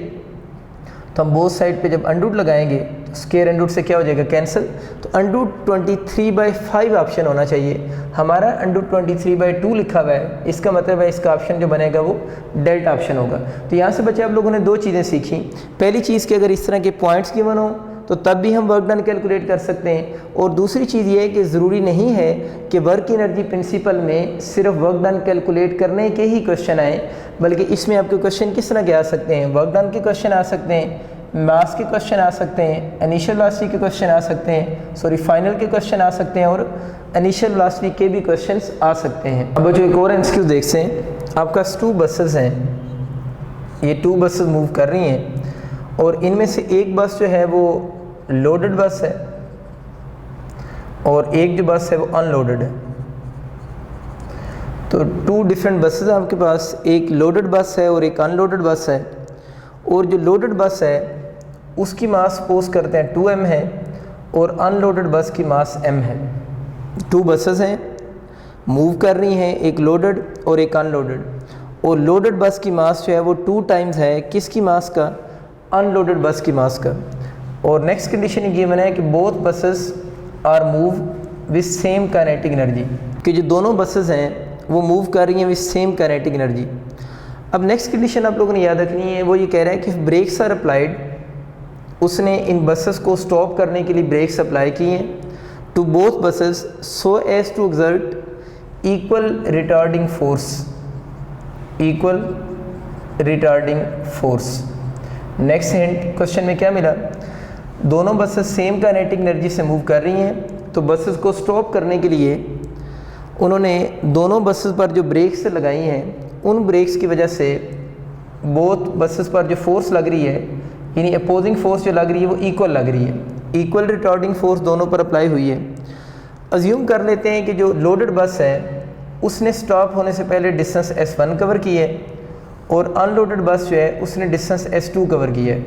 तो हम बोथ साइड पे जब अंडरूट लगाएंगे तो स्क्वायर अंडरूट से क्या हो जाएगा, कैंसिल। तो अंडरूट 23/5 ऑप्शन होना चाहिए, हमारा अंडरूट 23/2 लिखा हुआ है, इसका मतलब है इसका ऑप्शन जो बनेगा वो डेल्टा ऑप्शन होगा। तो यहाँ से बच्चे आप लोगों ने 2 चीज़ें सीखी। पहली चीज़ कि अगर इस तरह के पॉइंट्स गिवन हो तो तब भी हम वर्क डन कैलकुलेट कर सकते हैं, और दूसरी चीज़ ये है कि ज़रूरी नहीं है कि वर्क एनर्जी प्रिंसिपल में सिर्फ वर्क डन कैलकुलेट करने के ही क्वेश्चन आए, बल्कि इसमें आपके क्वेश्चन किस तरह के आ सकते हैं, वर्क डन के क्वेश्चन आ सकते हैं, मास के क्वेश्चन आ सकते हैं, इनिशियल वेलोसिटी के क्वेश्चन आ सकते हैं, फाइनल के क्वेश्चन आ सकते हैं, और इनिशियल वेलोसिटी के भी क्वेश्चंस आ सकते हैं। अब जो एक और एमसीक्यू देखते हैं, आपका 2 बसेस हैं, ये 2 बसेस मूव कर रही हैं और इनमें से एक बस जो है वो लोडेड बस है और एक जो बस है वो अनलोडेड है। तो 2 डिफरेंट बसेस हैं आपके पास, एक लोडेड बस है और एक अनलोडेड बस है। और जो लोडेड बस है उसकी मास सपोज करते हैं 2m है और अनलोडेड बस की मास m है। 2 बसेस हैं, मूव कर रही हैं, एक लोडेड और एक अनलोडेड, और लोडेड बस की मास जो है वो 2 टाइम्स है किसकी मास का, अनलोडेड बस की मास का। और नेक्स्ट कंडीशन ये गिवन है कि both buses are move with same kinetic energy, कि जो दोनों बसेस हैं वो मूव कर रही हैं विद सेम काइनेटिक एनर्जी। अब नेक्स्ट कंडीशन आप लोगों ने याद रखनी है, वो ये कह रहा है कि ब्रेक्स आर अप्लाइड, उसने इन बसेस को स्टॉप करने के लिए ब्रेक्स अप्लाई किए हैं to both buses so as to exert equal retarding force. Next hint question में क्या मिला, दोनों बसेस सेम काइनेटिक एनर्जी से मूव कर रही हैं, तो बसेस को स्टॉप करने के लिए उन्होंने दोनों बसेस पर जो ब्रेक्स लगाई हैं उन ब्रेक्स की वजह से बोथ बसेस पर जो फोर्स लग रही है, यानी अपोजिंग फोर्स जो लग रही है वो इक्वल लग रही है, इक्वल रिटार्डिंग फोर्स दोनों पर अप्लाई हुई है। अज्यूम कर लेते हैं कि जो लोडेड बस है उसने स्टॉप होने से पहले डिस्टेंस S1 कवर की है और अनलोडेड बस जो है उसने डिस्टेंस S2 कवर की है।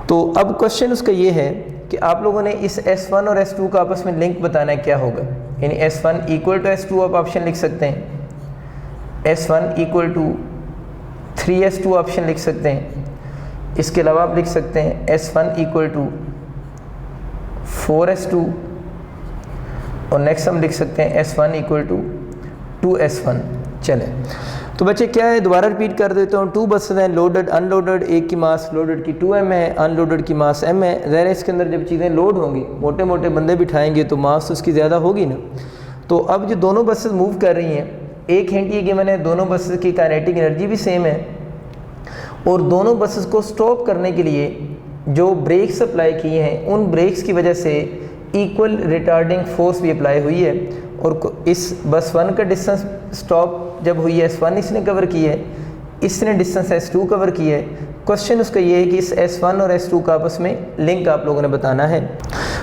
तो अब क्वेश्चन उसका ये है कि आप लोगों ने इस S1 और S2 का आपस में लिंक बताना है क्या होगा। यानी S1 इक्वल टू S2 आप ऑप्शन लिख सकते हैं, S1 equal to 3S2 option लिख सकते हैं। इसके अलावा आप लिख सकते हैं S1 इक्वल टू 4S2 और नेक्स्ट हम लिख सकते हैं S1 इक्वल टू 2S1। चले तो बच्चे क्या है, दोबारा रिपीट कर देता हूँ। 2 बसेस हैं, लोडेड अनलोडेड, एक की मास लोडेड की 2m है, अनलोडेड की मास m है। ज़ाहिर है इसके अंदर जब चीज़ें लोड होंगी, मोटे मोटे बंदे बिठाएंगे तो मास उसकी ज़्यादा होगी ना। तो अब जो दोनों बसेस मूव कर रही हैं, एक हिंट ये गिवन है दोनों बसेस की काइनेटिक एनर्जी भी सेम है और दोनों बसेस को स्टॉप करने के लिए जो ब्रेक्स अप्लाई किए हैं उन ब्रेक्स की वजह से इक्वल रिटार्डिंग फोर्स भी अप्लाई हुई है। और इस बस 1 का डिस्टेंस स्टॉप जब हुई है S1 इसने कवर की है, इसने डिस्टेंस S2 कवर की है। क्वेश्चन उसका ये है कि इस S1 और S2 का आपस में लिंक आप लोगों ने बताना है।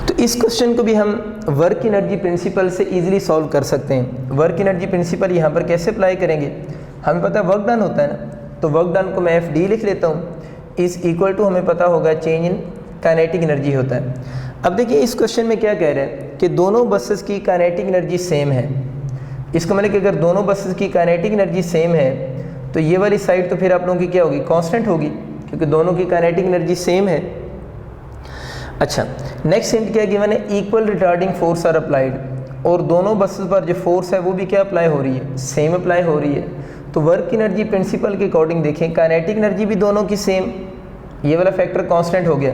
तो इस क्वेश्चन को भी हम वर्क एनर्जी प्रिंसिपल से इजीली सॉल्व कर सकते हैं। वर्क एनर्जी प्रिंसिपल यहाँ पर कैसे अप्लाई करेंगे, हमें पता है वर्क डन होता है ना, तो वर्क डन को मैं FD लिख लेता हूँ, इस इक्वल टू हमें पता होगा चेंज इन काइनेटिक एनर्जी होता है। अब देखिए इस क्वेश्चन में क्या कह रहे हैं कि दोनों बसेस की काइनेटिक एनर्जी सेम है। इसका मतलब कि अगर दोनों बसेस की काइनेटिक एनर्जी सेम है तो ये वाली साइड तो फिर आप लोगों की क्या होगी, कांस्टेंट होगी, क्योंकि दोनों की काइनेटिक एनर्जी सेम है। अच्छा, नेक्स्ट हिंट क्या गिवन है, equal retarding force are applied, और दोनों बसेस पर जो फोर्स है वो भी क्या अप्लाई हो रही है, सेम अप्लाई हो रही है। तो वर्क एनर्जी प्रिंसिपल के अकॉर्डिंग देखें, काइनेटिक एनर्जी भी दोनों की सेम, ये वाला फैक्टर कांस्टेंट हो गया,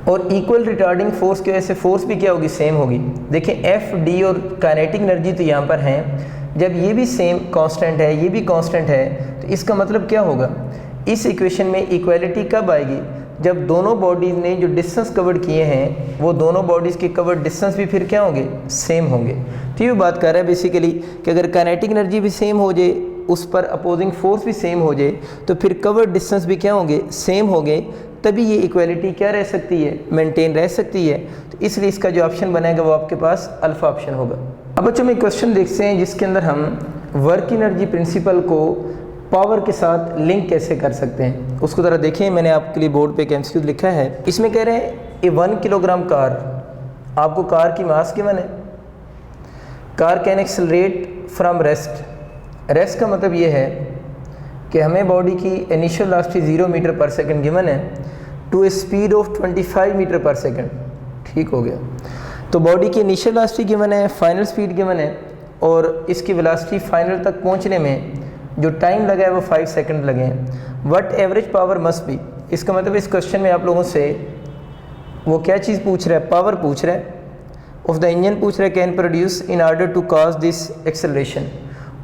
और इक्वल रिटार्डिंग फोर्स की वजह से फोर्स भी क्या होगी, सेम होगी। देखिए FD और काइनेटिक एनर्जी तो यहाँ पर हैं, जब ये भी सेम कांस्टेंट है, ये भी कांस्टेंट है, तो इसका मतलब क्या होगा, इस इक्वेशन में इक्वालिटी कब आएगी, जब दोनों बॉडीज़ ने जो डिस्टेंस कवर किए हैं वो दोनों बॉडीज़ के कवर्ड डिस्टेंस भी फिर क्या होंगे, सेम होंगे। तो ये बात कर रहा है बेसिकली कि अगर काइनेटिक एनर्जी भी सेम हो जाए, उस पर अपोजिंग फोर्स भी सेम हो जाए, तो फिर कवर्ड डिस्टेंस भी क्या होंगे, सेम होंगे, तभी ये इक्वालिटी क्या रह सकती है, मेंटेन रह सकती है। तो इसलिए इसका जो ऑप्शन बनेगा वो आपके पास अल्फा ऑप्शन होगा। अब बच्चों में क्वेश्चन देखते हैं जिसके अंदर हम वर्क एनर्जी प्रिंसिपल को पावर के साथ लिंक कैसे कर सकते हैं, उसको ज़रा देखें। मैंने आपके लिए बोर्ड पे एक MCQ लिखा है, इसमें कह रहे हैं ए 1 किलोग्राम कार, आपको कार की मास गिवन है, car can accelerate from rest. Rest का मतलब ये है कि हमें बॉडी की initial velocity 0 metre per second given है to a speed of 25 metre per second. ठीक हो गया, तो बॉडी की इनिशियल वेलोसिटी गिवन है, फाइनल स्पीड गिवन है, और इसकी वेलोसिटी फाइनल तक पहुंचने में जो टाइम लगा है वो 5 सेकंड लगे हैं। What average power must be, इसका मतलब इस क्वेश्चन में आप लोगों से वो क्या चीज़ पूछ रहा है, पावर पूछ रहा है, ऑफ द इंजन पूछ रहा है, can produce in order to cause this acceleration.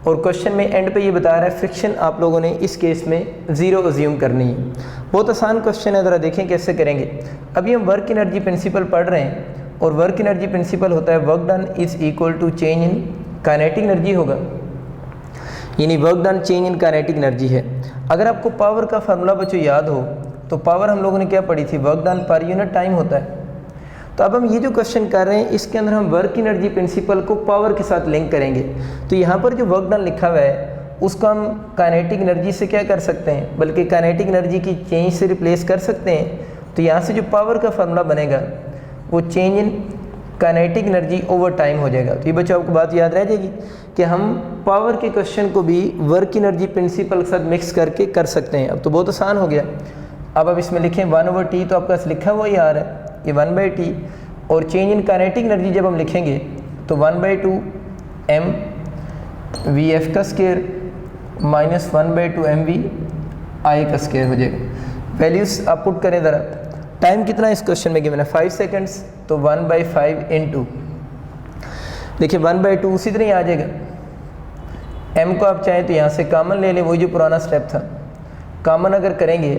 और क्वेश्चन में एंड पे ये बता रहा है फ्रिक्शन आप लोगों ने इस केस में 0 अज्यूम करनी है। बहुत आसान क्वेश्चन है, ज़रा देखें कैसे करेंगे। अभी हम वर्क एनर्जी प्रिंसिपल पढ़ रहे हैं और वर्क एनर्जी प्रिंसिपल होता है work done is equal to change in kinetic energy होगा, यानी work done change in kinetic energy है। अगर आपको पावर का फार्मूला बच्चों याद हो तो पावर हम लोगों ने क्या पढ़ी थी, work done per unit time होता है। तो अब हम ये जो क्वेश्चन कर रहे हैं इसके अंदर हम वर्क एनर्जी प्रिंसिपल को पावर के साथ लिंक करेंगे। तो यहाँ पर जो वर्क डन लिखा हुआ है उसको हम काइनेटिक एनर्जी से क्या कर सकते हैं, बल्कि काइनेटिक एनर्जी की चेंज से रिप्लेस कर सकते हैं। तो यहाँ से जो पावर का फार्मूला बनेगा वो change in kinetic energy over time हो जाएगा। तो ये बच्चों आपको बात याद रह जाएगी कि हम पावर के क्वेश्चन को भी वर्क एनर्जी प्रिंसिपल के साथ मिक्स करके कर सकते हैं। अब तो बहुत आसान हो गया। अब इसमें लिखें 1/T, तो आपका लिखा हुआ ही आ रहा है ये 1/T, और चेंज इन काइनेटिक एनर्जी जब हम लिखेंगे तो 1/2 m VF का स्क्वायर माइनस 1/2 mv I का स्क्वायर हो जाएगा। वैल्यूज़ आप पुट करें ज़रा। टाइम कितना इस क्वेश्चन में गिवन है 5 सेकंड्स, तो 1/5 × देखिए 1/2 उसी तरह ही आ जाएगा। m को आप चाहें तो यहाँ से कॉमन ले लें, वही जो पुराना स्टेप था, कॉमन अगर करेंगे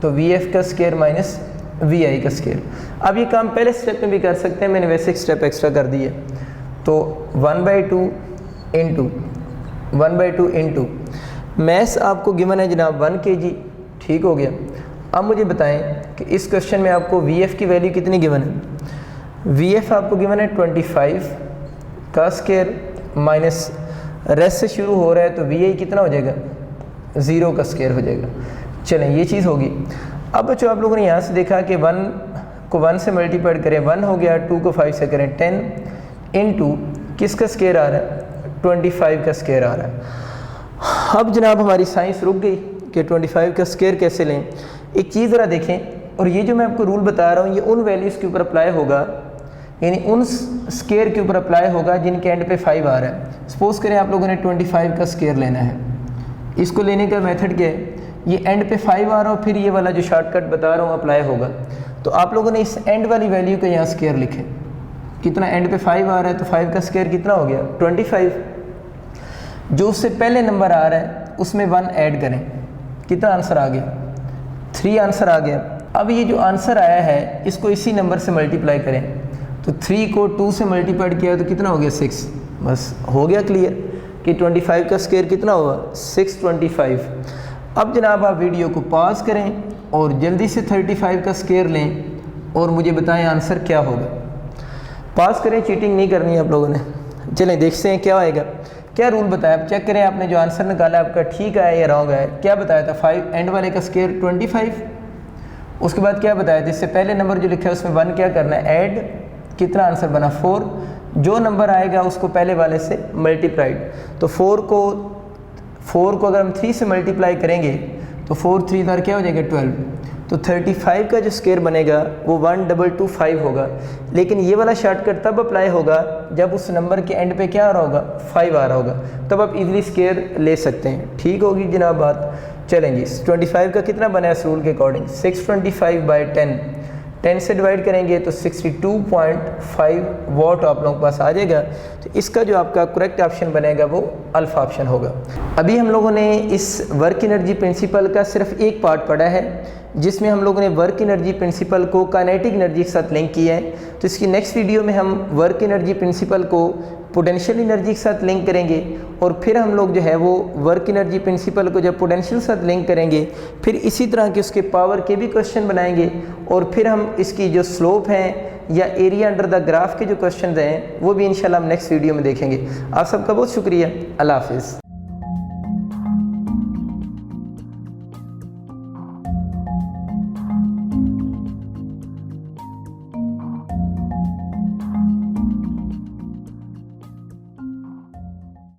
तो VF का स्क्वायर माइनस VI का स्क्वायर। अब ये काम पहले स्टेप में भी कर सकते हैं, मैंने वैसे एक स्टेप एक्स्ट्रा कर दी है। तो 1/2 × मैथ्स आपको गिवन है जनाब 1 kg। ठीक हो गया। अब मुझे बताएं कि इस क्वेश्चन में आपको VF की वैल्यू कितनी गिवन है। VF आपको गिवन है 25 का स्क्वायर माइनस रेस्ट से शुरू हो रहा है तो VI कितना हो जाएगा 0 का स्क्वायर हो जाएगा। चलें ये चीज़ होगी। अब बच्चों आप लोगों ने यहाँ से देखा कि 1 को 1 से मल्टीप्लाई करें 1 हो गया, 2 को 5 से करें 10 इंटू किसका स्क्वायर आ रहा है 25 का स्क्वायर आ रहा है। अब जनाब हमारी साइंस रुक गई कि 25 का स्क्वायर कैसे लें। एक चीज़ ज़रा देखें, और ये जो मैं आपको रूल बता रहा हूँ ये उन वैल्यूज़ के ऊपर अप्लाई होगा, यानी उन स्क्वायर के ऊपर अप्लाई होगा जिनके एंड पे 5 आ रहा है। सपोज़ करें आप लोगों ने 25 का स्क्वायर लेना है, इसको लेने का मेथड क्या है, ये एंड पे 5 आ रहा हो फिर ये वाला जो शॉर्टकट बता रहा हूँ अप्लाई होगा। तो आप लोगों ने इस एंड वाली वैल्यू को यहाँ स्क्वायर लिखे, कितना एंड पे 5 आ रहा है तो 5 का स्क्वायर कितना हो गया 25। जो उससे पहले नंबर आ रहा है उसमें 1 ऐड करें, कितना आंसर आ गया 3 आंसर आ गया। अब ये जो आंसर आया है इसको इसी नंबर से मल्टीप्लाई करें, तो 3 को 2 से मल्टीप्लाई किया तो कितना हो गया 6। बस हो गया क्लियर कि 25 का स्क्वायर कितना होगा 625। अब जनाब आप वीडियो को पॉज करें और जल्दी से 35 का स्क्वायर लें और मुझे बताएं आंसर क्या होगा। पॉज करें, चीटिंग नहीं करनी है आप लोगों ने। चलें देखते हैं क्या आएगा। क्या रूल बताया, आप चेक करें आपने जो आंसर निकाला आपका ठीक आया या रॉन्ग आया। क्या बताया था 5 एंड वाले का स्क्वायर 25, उसके बाद क्या बताया था इससे पहले नंबर जो लिखा है उसमें 1 क्या करना है ऐड, कितना आंसर बना 4। जो नंबर आएगा उसको पहले वाले से मल्टीप्लाइड, तो 4 को अगर हम 3 से मल्टीप्लाई करेंगे तो 4 3 बार क्या हो जाएगा 12। तो 35 का जो स्क्वायर बनेगा वो 1225 होगा। लेकिन ये वाला शॉर्टकट तब अप्लाई होगा जब उस नंबर के एंड पे क्या आ रहा होगा 5 आ रहा होगा, तब आप इजीली स्क्वायर ले सकते हैं। ठीक होगी जनाब बात। चलेंगे 25 का कितना बना है इस रूल के अकॉर्डिंग 625/10, 10 से डिवाइड करेंगे तो 62.5 वाट आप लोगों के पास आ जाएगा। तो इसका जो आपका करेक्ट ऑप्शन बनेगा वो अल्फा ऑप्शन होगा। अभी हम लोगों ने इस वर्क एनर्जी प्रिंसिपल का सिर्फ एक पार्ट पढ़ा है जिसमें हम लोगों ने वर्क एनर्जी प्रिंसिपल को काइनेटिक एनर्जी के साथ लिंक किया है। तो इसकी नेक्स्ट वीडियो में हम वर्क एनर्जी प्रिंसिपल को पोटेंशियल एनर्जी के साथ लिंक करेंगे और फिर हम लोग जो है वो वर्क एनर्जी प्रिंसिपल को जब पोटेंशियल के साथ लिंक करेंगे फिर इसी तरह के उसके पावर के भी क्वेश्चन बनाएंगे और फिर हम इसकी जो स्लोप हैं या एरिया अंडर द ग्राफ के जो क्वेश्चन हैं वो भी इंशाल्लाह हम नेक्स्ट वीडियो में देखेंगे। आप सबका बहुत शुक्रिया। अल्लाह हाफिज़।